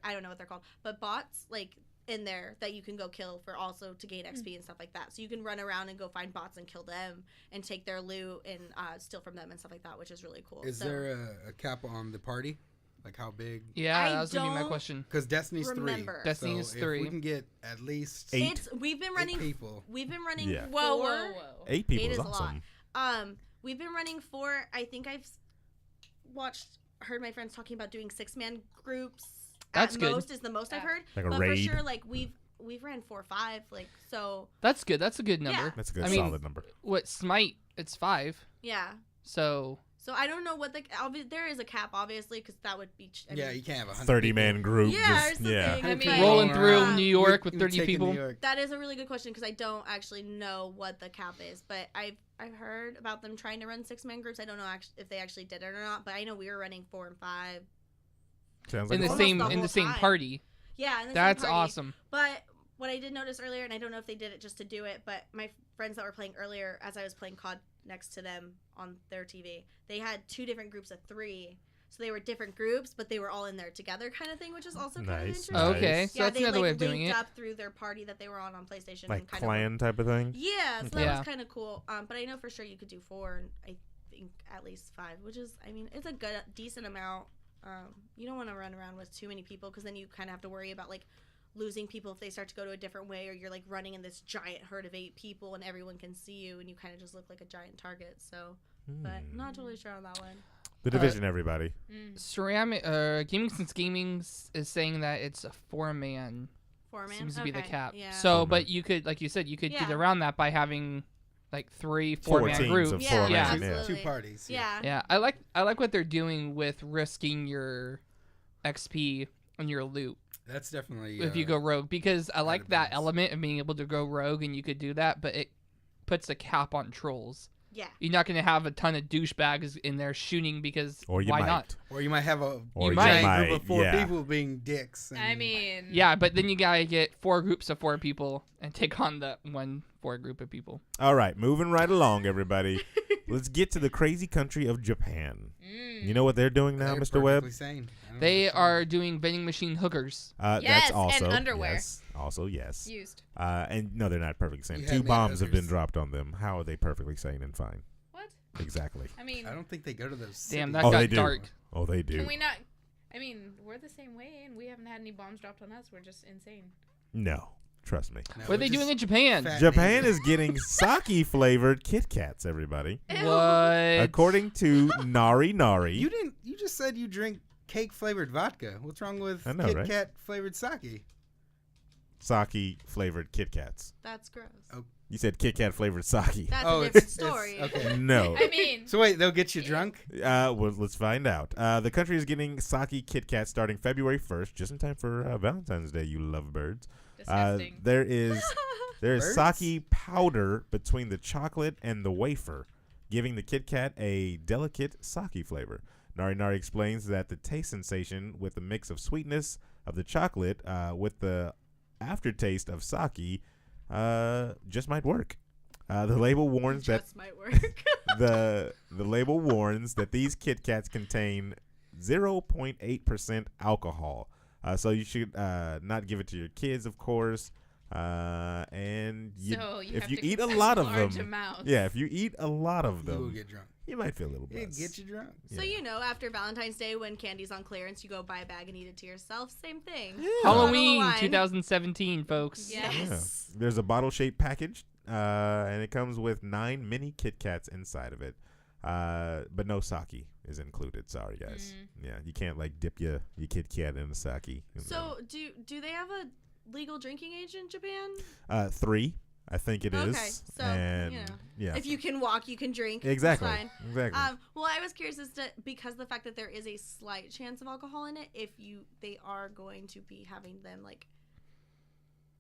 I don't know what they're called, but bots like in there that you can go kill for also to gain XP and stuff like that. So you can run around and go find bots and kill them and take their loot and steal from them and stuff like that, which is really cool. Is there a cap on the party? Like how big? Yeah, I that was gonna be my don't question. Because Destiny's remember. 3. Destiny is so 3. If we can get at least 8. We've been 8 running people. Yeah. Whoa, 4. whoa, whoa. 8 people 8 is is a lot. awesome. We've been running 4. I think I've heard my friends talking about doing 6-man groups. That's At good. most is the most I've heard. Like a but raid? for sure, like we've ran 4 or 5, like so. That's good. That's a good number. Yeah. That's a good I mean, solid number. What Smite? It's 5. Yeah. So So I don't know what there is a cap, obviously, because that would be. You can't have 100 30-man group. Yeah, just- or something. yeah. I mean, Rolling through Yeah. New York with We'd 30 take in people. New York. That is a really good question because I don't actually know what the cap is, but I've heard about them trying to run 6-man groups. I don't know if they actually did it or not, but I know we were running 4 and 5. Sounds In like the fun. same Almost the in the whole same time. party. Yeah, in the same That's party. awesome. But what I did notice earlier, and I don't know if they did it just to do it, but my friends that were playing earlier, as I was playing COD next to them on their TV, they had 2 different groups of 3. So they were different groups, but they were all in there together kind of thing, which is also kind of Nice, interesting. nice. Okay, so Yeah, that's they another way of doing linked it. up through their party that they were on PlayStation. Like and kind clan type of thing. Yeah, so that Yeah. was kind of cool. But I know for sure you could do 4, and I think at least 5, which is, I mean, it's a decent amount. You don't want to run around with too many people because then you kind of have to worry about like losing people if they start to go to a different way, or you're like running in this giant herd of 8 people and everyone can see you and you kind of just look like a giant target. So, but not totally sure on that one. The Division, everybody. Ceramic Gaming Since Gaming is saying that it's a 4-man 4-man seems to be the Okay, cap. Yeah. So, but you could, like you said, you could Yeah. get around that by having like 3 4 4-man teams groups. of Yeah, 4 yeah. men. Yeah. absolutely. 2 parties. yeah. Yeah, I like what they're doing with risking your XP and your loot That's definitely. if you go rogue, because I like of that bounds. element of being able to go rogue and you could do that, but it puts a cap on trolls. Yeah. You're not going to have a ton of douchebags in there shooting because Or you why might. not? Or you might have a Or you giant might. group of 4 yeah. people being dicks. I mean, Yeah, but then you gotta get 4 groups of 4 people and take on that 4 group of people. All right, moving right along, everybody. Let's get to the crazy country of Japan. You know what they're doing now, They're Mr. Webb? perfectly sane. I don't They understand. are doing vending machine hookers. Yes, That's and also underwear. Yes, also yes. used. And no, they're not perfectly sane. You 2 had bombs have been hookers. dropped on them. How are they perfectly sane and fine? What? Exactly. I mean, I don't think they go to those. Damn, cities. that Oh, got they do. dark. Oh, they do. can we not? I mean, we're the same way, and we haven't had any bombs dropped on us. We're just insane. No, trust me. No, What are they just doing in Japan? fat Japan niggas. is getting sake flavored Kit Kats, everybody. What? According to Nari Nari. You didn't. You just said you drink cake flavored vodka. What's wrong with I know, Kit right? Kat flavored sake? Sake flavored Kit Kats. That's gross. You said Kit Kat flavored sake. That's Oh, a it's- different it's- story. okay. No. I mean, So wait, they'll get you drunk? Well, let's find out. The country is getting sake Kit Kat starting February 1st, just in time for Valentine's Day, you lovebirds. disgusting. There is Birds? sake powder between the chocolate and the wafer, giving the Kit Kat a delicate sake flavor. Nari Nari explains that the taste sensation with the mix of sweetness of the chocolate with the aftertaste of sake just might work. The label warns that Just might work. the label warns that these Kit Kats contain 0.8% alcohol. So you should not give it to your kids, of course. And so you if have you to eat a consume lot of large them, amounts. yeah, if you eat a lot of You will them, get drunk. you might feel a little It buzz. get you drunk. So Yeah. you know, after Valentine's Day, when candy's on clearance, you go buy a bag and eat it to yourself. Same thing. Halloween Bottle of wine. 2017, folks. Yes. Yes. There's a bottle-shaped package, and it comes with 9 mini Kit Kats inside of it. But no sake is included. Sorry, guys. Yeah, you can't like dip your Kit Kat in the sake. So do they have a legal drinking age in Japan? 3, I think it is. Okay, so, and you know, yeah, If you can walk, you can drink. exactly, It's fine. exactly. Well, I was curious as to, because the fact that there is a slight chance of alcohol in it, if they are going to be having them like,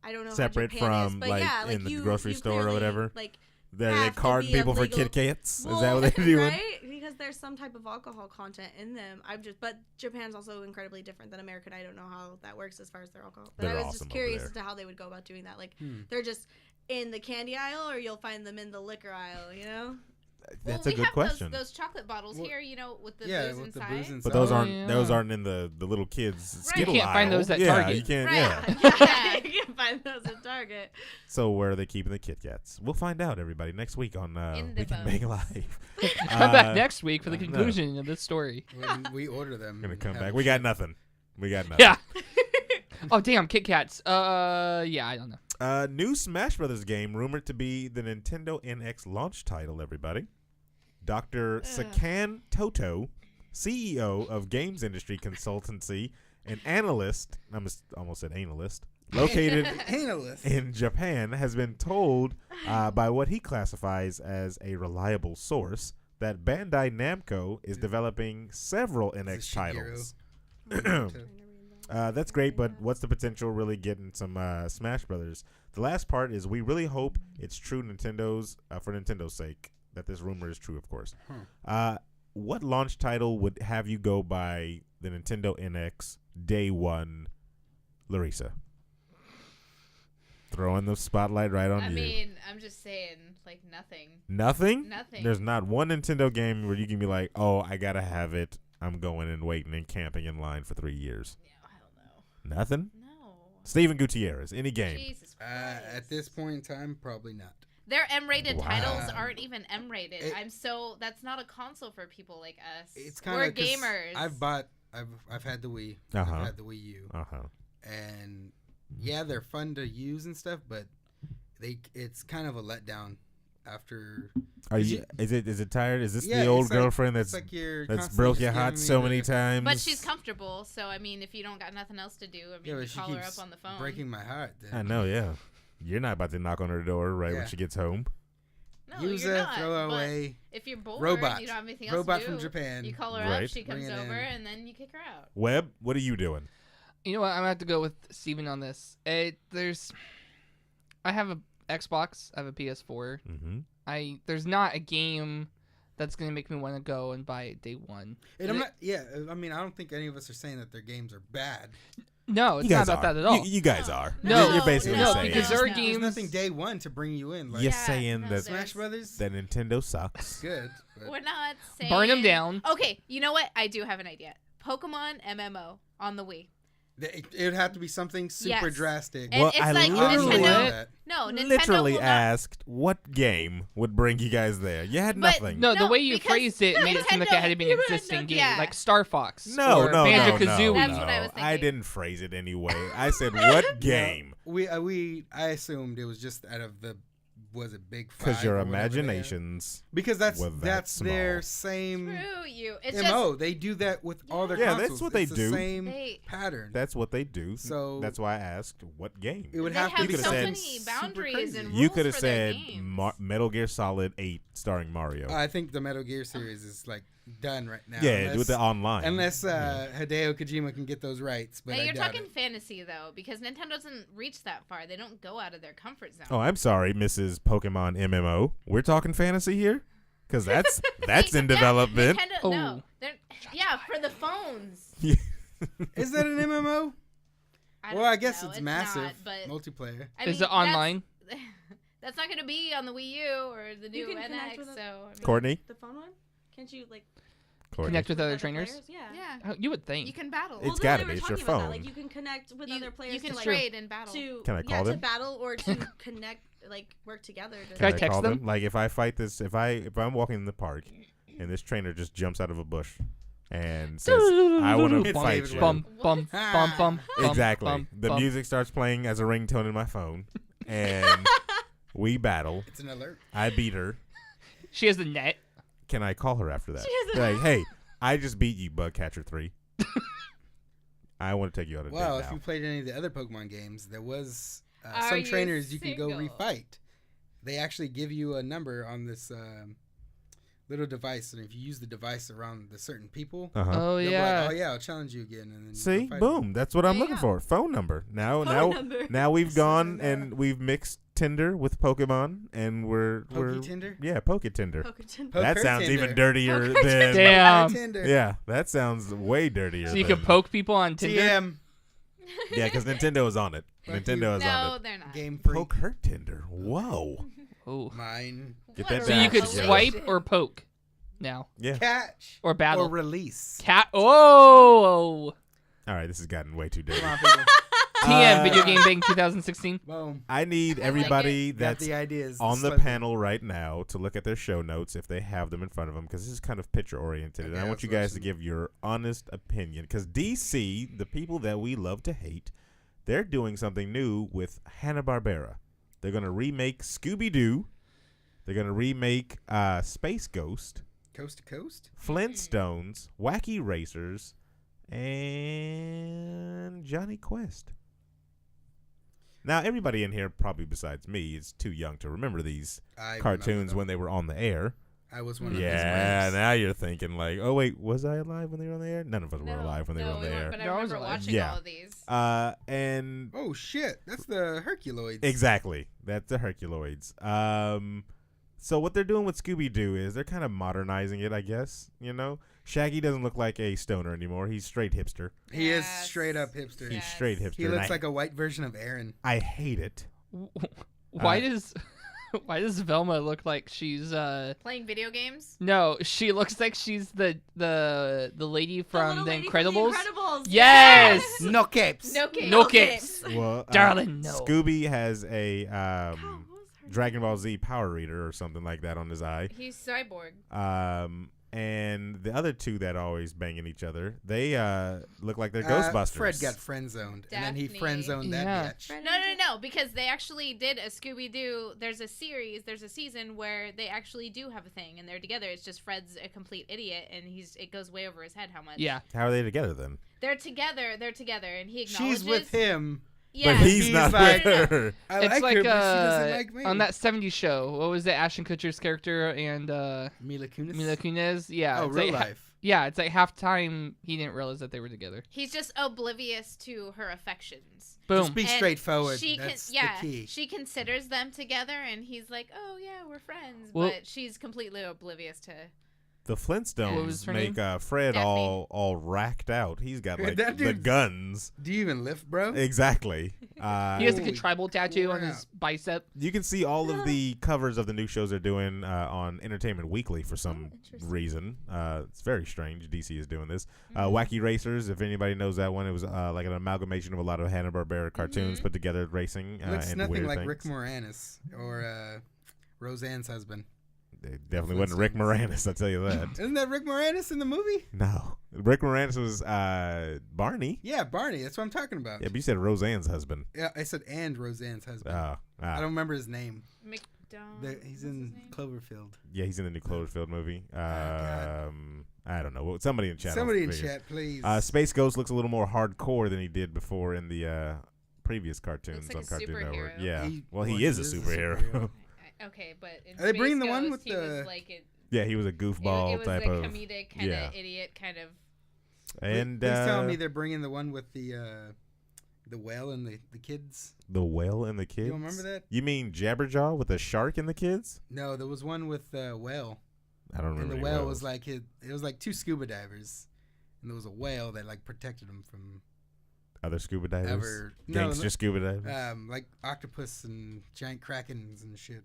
I don't know Separate how Japan from, is, but like, yeah, like in the you, grocery you store or clearly, whatever? Like, They have to card be a people for legal- Kit Kats. Is that well, what they're doing? right? Because there's some type of alcohol content in them. But Japan's also incredibly different than America. And I don't know how that works as far as their alcohol. But They're I was awesome just over curious there. as to how they would go about doing that. Like, Hmm. they're just in the candy aisle, or you'll find them in the liquor aisle. You know? That's well, a good question. Those chocolate bottles Well, here, you know, with the yeah, booze with the inside. booze inside. But those Oh, aren't yeah. those aren't in the little kids Right. Skittle You can't find aisle. those at yeah, Target. you can't. Right. Yeah. Yeah, you can find those at Target. So where are they keeping the Kit Kats? We'll find out, everybody, next week on In the We Can boat. Bang Live. Come back next week for the no. conclusion of this story. When we order them. Gonna and come have back. a We got shit. nothing. We got nothing. Yeah. Oh damn, Kit Kats. Yeah, I don't know. New Smash Brothers game rumored to be the Nintendo NX launch title, everybody. Dr. Sakan Toto, CEO of games industry consultancy and analyst, I almost said analyst, located Analyst. in Japan, has been told by what he classifies as a reliable source that Bandai Namco is developing several Is NX it titles. Shigeru? That's great, but what's the potential really getting some Smash Brothers? The last part is we really hope it's true Nintendo's for Nintendo's sake that this rumor is true, of course. What launch title would have you go by the Nintendo NX day one, LaReesa? Throwing the spotlight right on I you. mean, I'm just saying, like, nothing. Nothing? Nothing. There's not one Nintendo game where you can be like, oh, I gotta have it. I'm going and waiting and camping in line for 3 years. Yeah, I don't know. Nothing? No. Steven Gutierrez, any game. Jesus Christ. At this point in time, probably not. Their M-rated Wow. titles aren't even M-rated. It- that's not a console for people like us. It's kind We're of gamers. I've had the Wii. Uh-huh. I've had the Wii U, and yeah, they're fun to use and stuff, but it's kind of a letdown after. Are you? Is it tired? Is this Yeah, the old it's like- girlfriend it's that's like you're that's constantly broke just your heart giving me so many the- times? But she's comfortable, so I mean, if you don't got nothing else to do, I mean, Yeah, you but she call her keeps up on the phone. breaking my heart. Then. I know, yeah. You're not about to knock on her door right Yeah. when she gets home. No, Use you're it, not. throw it but away. If you're bored, Robot. you don't have anything else Robot to do. from Japan. You call her Right. up, she comes Bring it over, in. and then you kick her out. Webb, what are you doing? You know what? I'm gonna have to go with Steven on this. I have a Xbox. I have a PS4. Mm-hmm. There's not a game that's gonna make me want to go and buy it day one. And I'm not. Yeah, I mean, I don't think any of us are saying that their games are bad. No, it's You not guys about are. that at all. You guys are. No, You're basically no, saying because it. there are No. games. There's nothing day one to bring you in. Like You're Yeah, saying no, that Smash Brothers. that Nintendo sucks. Good. But We're not saying. Burn 'em down. Okay, you know what? I do have an idea. Pokemon MMO on the Wii. it would have to be something super Yes. drastic. And Well, it's I like literally- Nintendo. No, Nintendo Literally will not. asked what game would bring you guys there. You had But- nothing. No, the No, way you because phrased it made it seem like it had to be an Nintendo- existing game, yeah. like Star Fox. No, or no, no, Banjo-Kazooie. That's what I was I thinking. didn't phrase it anyway. I said what game? I assumed it was just out of the Big Five? Because your or whatever they have. imaginations. Because that's were that that's their small. same Screw you. It's MO. They do that with all their Yeah, consoles. that's what they It's do. The same They- pattern. That's what they do. So- that's why I asked what game. It would They have to have be could've so said many super boundaries crazy. and You rules could have for their said games. Metal Gear Solid 8 starring Mario. I think the Metal Gear series is like done right now. yeah, unless, with the online. unless Hideo Kojima can get those rights. But Now I you're doubt talking it. fantasy though, because Nintendo doesn't reach that far. They don't go out of their comfort zone. Oh, I'm sorry, Mrs. Pokemon MMO. We're talking fantasy here? Because that's in Yeah, development. Nintendo, Oh. no, yeah, for the phones. Is that an MMO? Well, I guess know, it's massive not, but multiplayer. I Is mean, it that's- online? That's not going to be on the Wii U or the new You can connect NX. with So I mean, Courtney? The phone one? Can't you like Courtney. Connect with other other trainers? players? Yeah. yeah, Oh, you would think. you can battle. It's Well, gotta they were be. It's your talking about that. phone. Like you can connect with other players. You can to, like, trade and battle. to Can I call to them? battle or to connect, like work together. To Can I text call them? Like if I fight this, if I'm walking in the park and this trainer just jumps out of a bush and says, "I want to It's fight David you," Bum, What? bum, bum, bum, bum. exactly. bum, The bum. music starts playing as a ringtone in my phone, and we battle. It's an alert. I beat her. She has the net. Can I call her after that? She Like, hey, I just beat you, Bugcatcher 3. I want to take you out of Well, date if now. you played any of the other Pokemon games, there was Are some you trainers you can go single? refight. They actually give you a number on this little device, and if you use the device around the certain people, Uh-huh. Oh they'll be yeah. like, "Oh yeah, I'll challenge you again." And then you See, go fight boom. That's what I'm There you looking go. for. Phone number. Now, number. now we've gone So, and we've mixed Tinder with Pokemon, and we're Poketinder? yeah, Poketinder. Pokemon. That Poker sounds even Tinder. dirtier Poker than Damn. Tinder. yeah. That sounds way dirtier. So you than, can poke people on Tinder. TM yeah, because Nintendo is on it. Fuck Nintendo is on No, it. they're not. Game Freak. Poke her Tinder. Whoa. Oh. Mine. Get What that a So you could together. swipe or poke now. Yeah. Catch Or battle. or release. Cat. Oh. All right, this has gotten way too dirty. Come on, people. TM Video Game Bang 2016. Boom. I need like everybody Got that's the ideas. on the Slip it. panel right now to look at their show notes if they have them in front of them, because this is kind of picture oriented, and Okay, I want you let's guys to listen. give your honest opinion, because DC, the people that we love to hate, they're doing something new with Hanna-Barbera. They're going to remake Scooby-Doo. They're going to remake Space Ghost, Coast to coast. Flintstones, Wacky Racers, and Johnny Quest. Now, everybody in here, probably besides me, is too young to remember these I cartoons remember when they were on the air. I was one of Yeah, his wives. now you're thinking like, oh wait, was I alive when they were on the air? None of us were No, alive when they were no, on the we weren't, air. But I No, I was remember alive. watching Yeah. all of these. And Oh shit, that's the Herculoids. exactly, that's the Herculoids. So what they're doing with Scooby-Doo is they're kind of modernizing it, I guess. You know, Shaggy doesn't look like a stoner anymore. He's straight hipster. He is Yes. straight up hipster. He's Yes. straight hipster. He and looks I, like a white version of Aaron. I hate it. Why does why does Velma look like she's Playing video games. no, she looks like she's the lady from little The lady Incredibles. From the Incredibles. Yes. No capes. No kidding. No capes. Well, Darling, no. Scooby has a God, what was her Dragon Ball Z Power Reader or something like that on his eye. He's cyborg. And the other two that are always banging each other, they look like they're Ghostbusters. Fred got friend zoned, and then he Daphne. friend zoned that Yeah. bitch. No, because they actually did a Scooby-Doo. There's a season where they actually do have a thing, and they're together. It's just Fred's a complete idiot, and it goes way over his head how much. Yeah. How are they together then? They're together, and he acknowledges. She's with him. Yeah. But he's He's not like- with her. I It's like like her, but she doesn't like me. on that 70s show. What was it? Ashton Kutcher's character and Mila Kunis. Mila Kunis. Yeah. Oh, it's real like life. yeah, it's like half time he didn't realize that they were together. He's just oblivious to her affections. Boom. Just be And straightforward. She That's the key. She considers them together, and he's like, "Oh yeah, we're friends," Well- but she's completely oblivious to. The What was Flintstones her make name? Fred Daphne. all racked out. He's got like That the dude's- guns. Do you even lift, bro? Exactly. He has like a Holy tribal tattoo on crap. his bicep. You can see all of the covers of the new shows they're doing on Entertainment Weekly for some interesting. reason. It's very strange. DC is doing this. Mm-hmm. Wacky Racers, if anybody knows that one, it was like an amalgamation of a lot of Hanna-Barbera cartoons Mm-hmm. put together, racing Looks and nothing weird like things. Rick Moranis or Roseanne's husband. It definitely wasn't Rick Flintstones. Moranis, I'll tell you that. Isn't that Rick Moranis in the movie? No. Rick Moranis was Barney. Yeah, Barney. That's what I'm talking about. Yeah, but you said Roseanne's husband. Yeah, I said and Roseanne's husband. Oh, I don't remember his name. McDonald. He's in Cloverfield. yeah, he's in the new Cloverfield movie. God. I don't know. Well, somebody in chat. Somebody will in figure. chat, please. Space Ghost looks a little more hardcore than he did before in the previous cartoons Looks like on a Cartoon Network. superhero. Yeah. He- Well, he well, is a superhero. Okay, but in Are they bringing the Space one Ghost, with he was the- like it, yeah, he was a goofball it was type a of. comedic kind of yeah. idiot kind of. And Please tell me they're bringing the one with the whale and the kids. the whale and the kids. You don't remember that? You mean Jabberjaw with the shark and the kids? No, there was one with the whale, I don't and remember. the any whale whales. was like it was like two scuba divers, and there was a whale that like protected them from other scuba divers. ever no, Gangster scuba divers. like octopus and giant krakens and shit.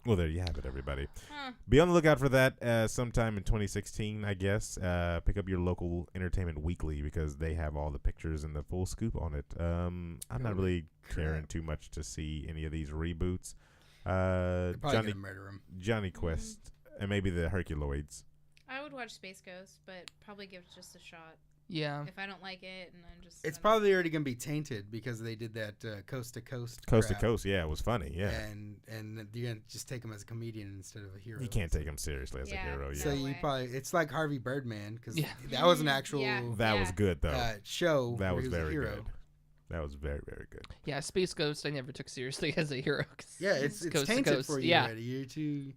Well, there you have it, everybody. Huh. Be on the lookout for that sometime in 2016, I guess. Pick up your local Entertainment Weekly because they have all the pictures and the full scoop on it. I'm not Holy really crap. caring too much to see any of these reboots. They're probably gonna murder him. Johnny Quest and maybe the Herculoids. I would watch Space Ghost, but probably give it just a shot. Yeah. If I don't like it, and I'm just. It's probably already gonna be tainted because they did that coast to coast. Coast crap. to Coast, yeah, it was funny, yeah. And you're gonna just take him as a comedian instead of a hero. You can't take him seriously as a Yeah. hero, yeah. So No you way. probably it's like Harvey Birdman because Yeah. that was an actual Yeah. That was Yeah. good, though. show. That where was he a very hero. good. That was very, very good. Yeah, Space Ghost I never took seriously as a hero. 'Cause Yeah, it's Coast to tainted Coast. for you Yeah. already. You're too.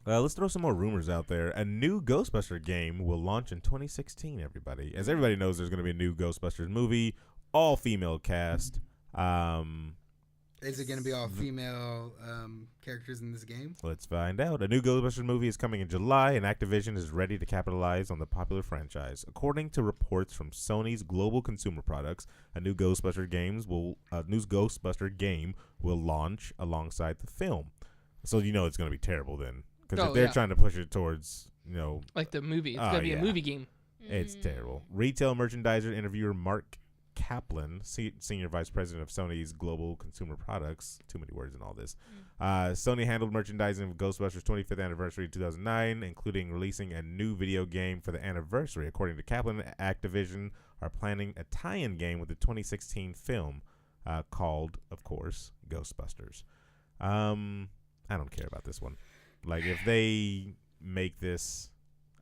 Let's throw some more rumors out there. A new Ghostbuster game will launch in 2016, everybody. As everybody knows, there's going to be a new Ghostbusters movie, all female cast. Is it gonna be all female characters in this game? Let's find out. A new Ghostbusters movie is coming in July, and Activision is ready to capitalize on the popular franchise. According to reports from Sony's global consumer products, a new Ghostbuster game will launch alongside the film. So you know it's going to be terrible then, because if Oh, they're yeah. trying to push it towards, Like the movie. It's Oh, gonna be yeah. a movie game. it's terrible. Retail merchandiser interviewer Mark Kaplan, Senior Vice President of Sony's Global Consumer Products. Too many words in all this. Sony handled merchandising of Ghostbusters' 25th anniversary in 2009, including releasing a new video game for the anniversary. According to Kaplan, Activision are planning a tie-in game with the 2016 film called, of course, Ghostbusters. I don't care about this one. Like, if they make this...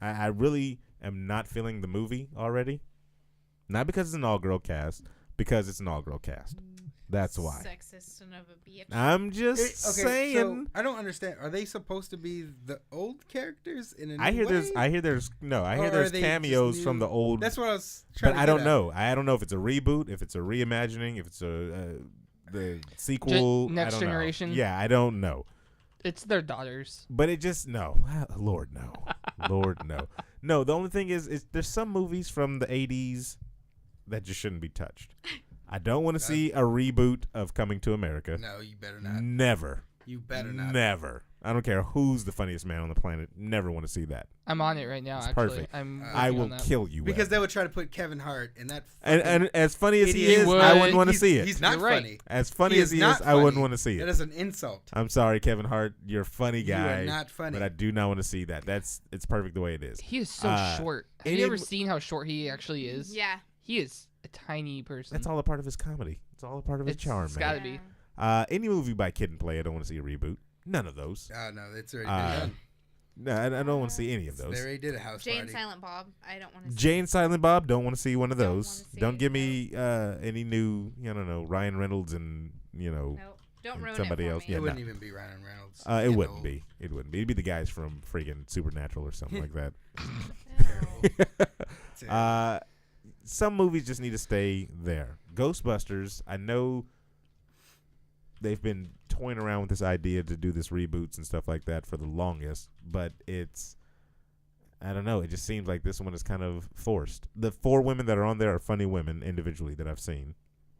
I really am not feeling the movie already. Not because it's an all-girl cast, because it's an all-girl cast. That's why. Sexist son of a bitch. I'm just saying. So I don't understand. Are they supposed to be the old characters in a new I hear way? there's Or there's are they cameos just from new? the old. That's what I was trying But to I get don't at. know. I don't know if it's a reboot, if it's a reimagining, if it's the sequel. Next I don't Generation? Know. Yeah, I don't know. It's their daughters. But it just no. Lord no. Lord no. No, the only thing is there's some movies from the 80s that just shouldn't be touched. I don't want to see a reboot of Coming to America. No, you better not. Never. You better not. Never. I don't care who's the funniest man on the planet. Never want to see that. I'm on it right now. It's Actually, perfect. I'm I working will on that. kill you. Because Webb. they would try to put Kevin Hart in that. And as funny as he idiot- is, would. I wouldn't want to He's- see it. He's not You're right. funny. As funny He as is he not is, I wouldn't funny. want to see That it. is an insult. I'm sorry, Kevin Hart. You're a funny You guy. are not funny. But I do not want to see that. It's perfect the way it is. He is so short. Have any you ever mo- seen how short he actually is? Yeah. He is a tiny person. That's all a part of his comedy. It's all a part of his charm, It's man. gotta be. Any movie by Kid and Play, I don't want to see a reboot. None of those. Oh no, it's already been done. No, I don't want to see any of They those. already did a house Jane party. Silent Bob. I don't want to see. Jane Silent Bob, don't want to see one of Don't those. wanna see Don't it, give me any new, I don't know, Ryan Reynolds and, Nope. Don't ruin somebody it for else. me. Yeah, It wouldn't no. even be Ryan Reynolds. It Getting wouldn't old. be. It wouldn't be. It'd be the guys from freaking Supernatural or something like that. Ew. Some movies just need to stay there. Ghostbusters, I know they've been toying around with this idea to do this reboots and stuff like that for the longest, but I don't know. It just seems like this one is kind of forced. The 4 women that are on there are funny women individually that I've seen,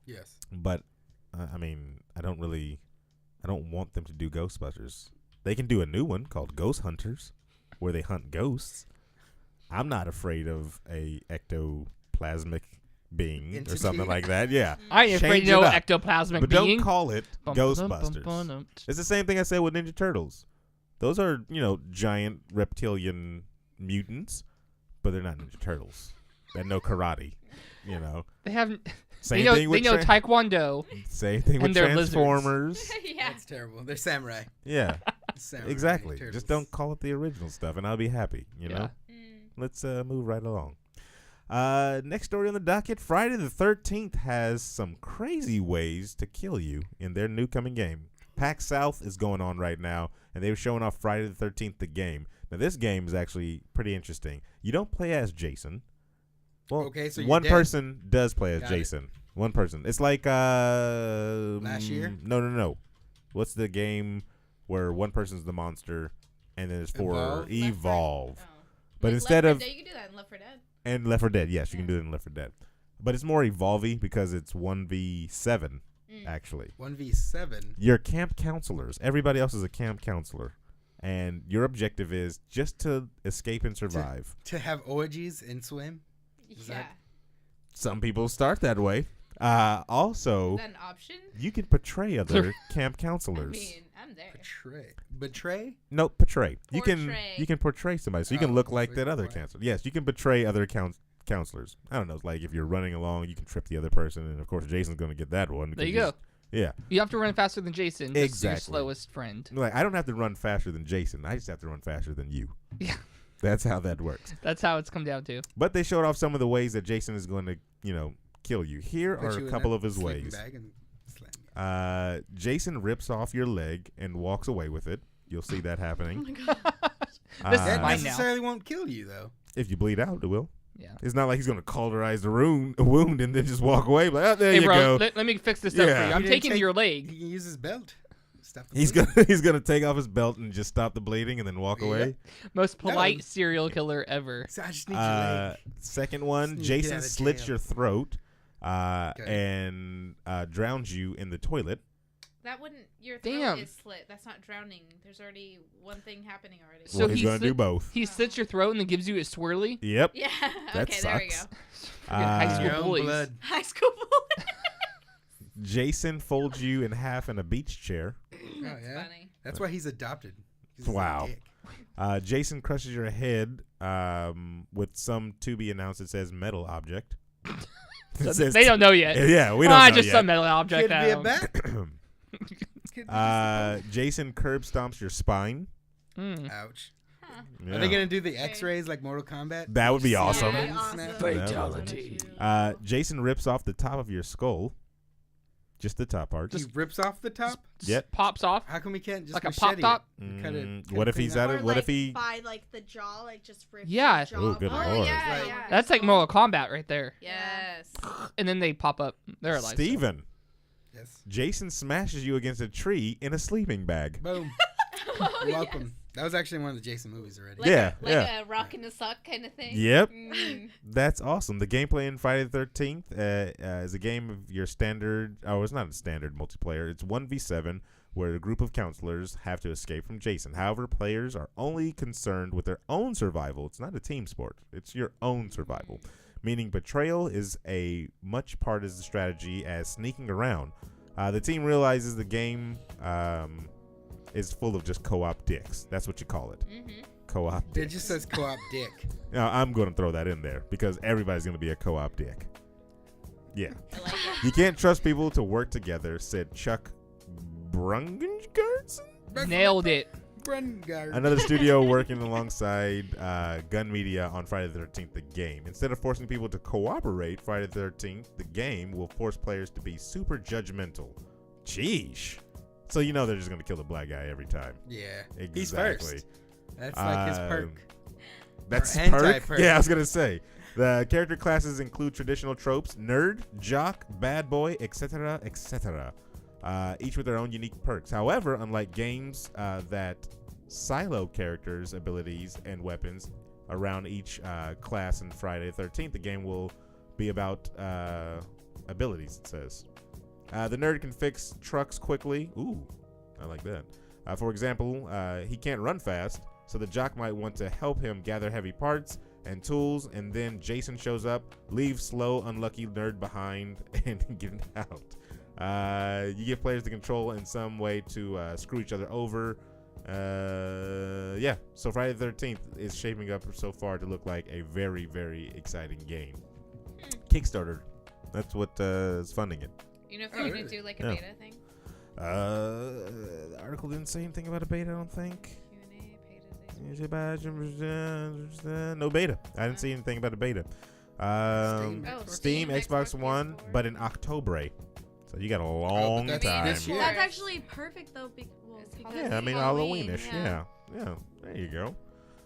Yes. but I mean, I don't want them to do Ghostbusters. They can do a new one called Ghost Hunters, where they hunt ghosts. I'm not afraid of a ectoplasmic being or Entity. something like that. Yeah. I ain't afraid Change no it up. ectoplasmic But being. don't call it Bum, bum, bum, Ghostbusters. bum, bum. It's the same thing I said with Ninja Turtles. Those are, giant reptilian mutants, but they're not Ninja Turtles. They know karate, They haven't. Same They know, thing with they know Taekwondo. same thing with and they're lizards. Transformers. Yeah. That's terrible. They're samurai. Yeah, Samurai exactly. turtles. Just don't call it the original stuff, and I'll be happy. You know. Let's move right along. Next story on the docket: Friday the 13th has some crazy ways to kill you in their new coming game. PAX South is going on right now, and they were showing off Friday the 13th, the game. Now, this game is actually pretty interesting. You don't play as Jason. Well, Okay, so you're one dead. person does play as Got it. Jason. One person. It's like Last year? No. What's the game where one person's the monster and then there's 4 Evolve? evolve? Oh. But Like instead Left of 4 Dead, you can do that in Left 4 Dead. and Left 4 Dead, yes, you can do it in Left 4 Dead. But it's more evolvey because it's 1v7 actually. 1v7. You're camp counselors. Everybody else is a camp counselor. And your objective is just to escape and survive. To have orgies and swim. Is Yeah. that- Some people start that way. Also, Is that an option? you can portray other camp I counselors. mean, I'm there. Betray? No, portray. You Portray. can portray somebody, so you Oh, can look like so that you other can- counselor. Yes, you can betray other counselors. I don't know. It's like if you're running along, you can trip the other person, and of course Jason's going to get that one. There you because go. Yeah. You have to run faster than Jason. That's Exactly. your slowest friend. Like I don't have to run faster than Jason. I just have to run faster than you. Yeah. That's how that works. That's how it's come down to. But they showed off some of the ways that Jason is going to, kill you. Here Put are you a in couple a of his sleeping ways. bag and slam you. Jason rips off your leg and walks away with it. You'll see that happening. This is That mine now. necessarily won't kill you, though. If you bleed out, it will. Yeah. It's not like he's going to cauterize the wound and then just walk away. But there Hey, you bro, go. let me fix this up Yeah. for you. I'm He didn't taking take- your He leg. can use his belt. Stop the He's bleeding. gonna take off his belt and just stop the bleeding and then walk away. Most polite was- serial killer ever. So I just need your leg. Second one, Sneak it Jason out of slits jail. your throat Okay. and drowns you in the toilet. That wouldn't. Your throat Damn. is slit. That's not drowning. There's already one thing happening already. So Well, he's he gonna do slit- both. He slits your throat and then gives you a swirly. Yep. Yeah. That Okay, there we go. sucks. High school Your own boys. blood. High school boy. Jason folds you in half in a beach chair. Oh, That's yeah? funny. That's why he's adopted. 'Cause he's a Wow. dick. Jason crushes your head with some to be announced. It says metal object. So It says- they don't know yet. Yeah, we don't know Just yet. some metal object. Could I be a don't- bat. Could be just Jason curb stomps your spine. Mm. Ouch. Yeah. Are they gonna do the X-rays like Mortal Kombat? That would be awesome. That'd be Snap. awesome. Jason rips off the top of your skull. Just the top part. He rips off the top. Yep. Pops off. How come we can't just Like a machete pop top? it? Cut it. What if he's out at Or it? What like if he? by like the jaw, like just rip Yeah. the jaw Oh, good apart. lord. yeah, Right. yeah. That's like Mortal Kombat right there. Yes. And then they pop up. They're alive. Steven. Yes. Jason smashes you against a tree in a sleeping bag. Boom. Oh, You're welcome. yes. That was actually one of the Jason movies already. Like Yeah, a rock in the sock kind of thing. Yep. Mm. That's awesome. The gameplay in Friday the 13th is a game of your standard. Oh, it's not a standard multiplayer. It's 1v7, where a group of counselors have to escape from Jason. However, players are only concerned with their own survival. It's not a team sport. It's your own survival. Meaning betrayal is a much part of the strategy as sneaking around. The team realizes the game is full of just co-op dicks. That's what you call it. Mm-hmm. Co-op It dicks. just says co-op dick. Now, I'm going to throw that in there because everybody's going to be a co-op dick. Yeah. I like it. You can't trust people to work together, said Chuck Brungengartz. Nailed it. Brungard. Another studio working alongside Gun Media on Friday the 13th, the game. Instead of forcing people to cooperate, Friday the 13th, the game will force players to be super judgmental. Sheesh. So you know they're just going to kill the black guy every time. Yeah. Exactly. He's first. That's like his perk. That's Or perk? anti-perk. Yeah, I was going to say. The character classes include traditional tropes, nerd, jock, bad boy, etc., etc., each with their own unique perks. However, unlike games that silo characters' abilities and weapons around each class in Friday the 13th, the game will be about abilities, it says. The nerd can fix trucks quickly. Ooh, I like that. For example, he can't run fast, so the jock might want to help him gather heavy parts and tools, and then Jason shows up, leaves slow, unlucky nerd behind, and get out. You give players the control in some way to screw each other over. Yeah, so Friday the 13th is shaping up so far to look like a very, very exciting game. Kickstarter, that's what is funding it. You know if they're gonna really? do like a Yeah. beta thing? The article didn't say anything about a beta, I don't think. Q&A, beta. No beta. I didn't see anything about a beta. Steam, Steam, Xbox One, PS4. but in October. So you got a long that's time. this year. That's actually perfect though. It's Because Yeah, I mean Halloween, Halloweenish. Yeah, there you go.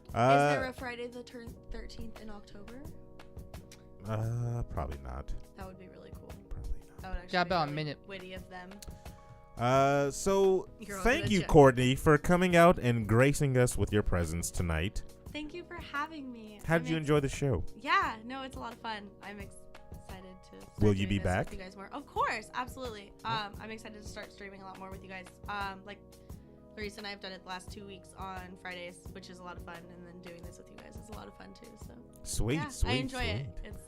Is there a Friday the 13th in October? Probably not. That would be really cool. Probably not. That would actually Got be about a really minute. witty of them. So You're all thank gonna you, check. Courtney, for coming out and gracing us with your presence tonight. Thank you for having me. How did you enjoy the show? Yeah, no, it's a lot of fun. I'm excited to. Start Will you doing be this back? With you guys more? Of course, absolutely. I'm excited to start streaming a lot more with you guys. Like LaReesa and I have done it the last 2 weeks on Fridays, which is a lot of fun, and then doing this with you guys is a lot of fun too. So Sweet, yeah, sweet, I enjoy sweet. it. It's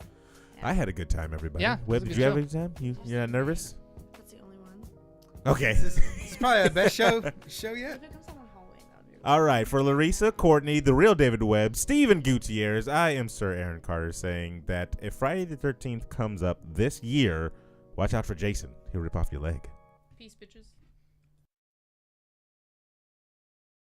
I had a good time, everybody. Yeah, Web, it was a did good you have show. a good time? You're not nervous? that's the only one. Okay. This is probably the best show yet. If it comes out on Halloween, that would be. All right, for LaReesa, Courtney, the real David Webb, Steven Gutierrez, I am Sir Aaron Carter saying that if Friday the 13th comes up this year, watch out for Jason. He'll rip off your leg. Peace, bitches.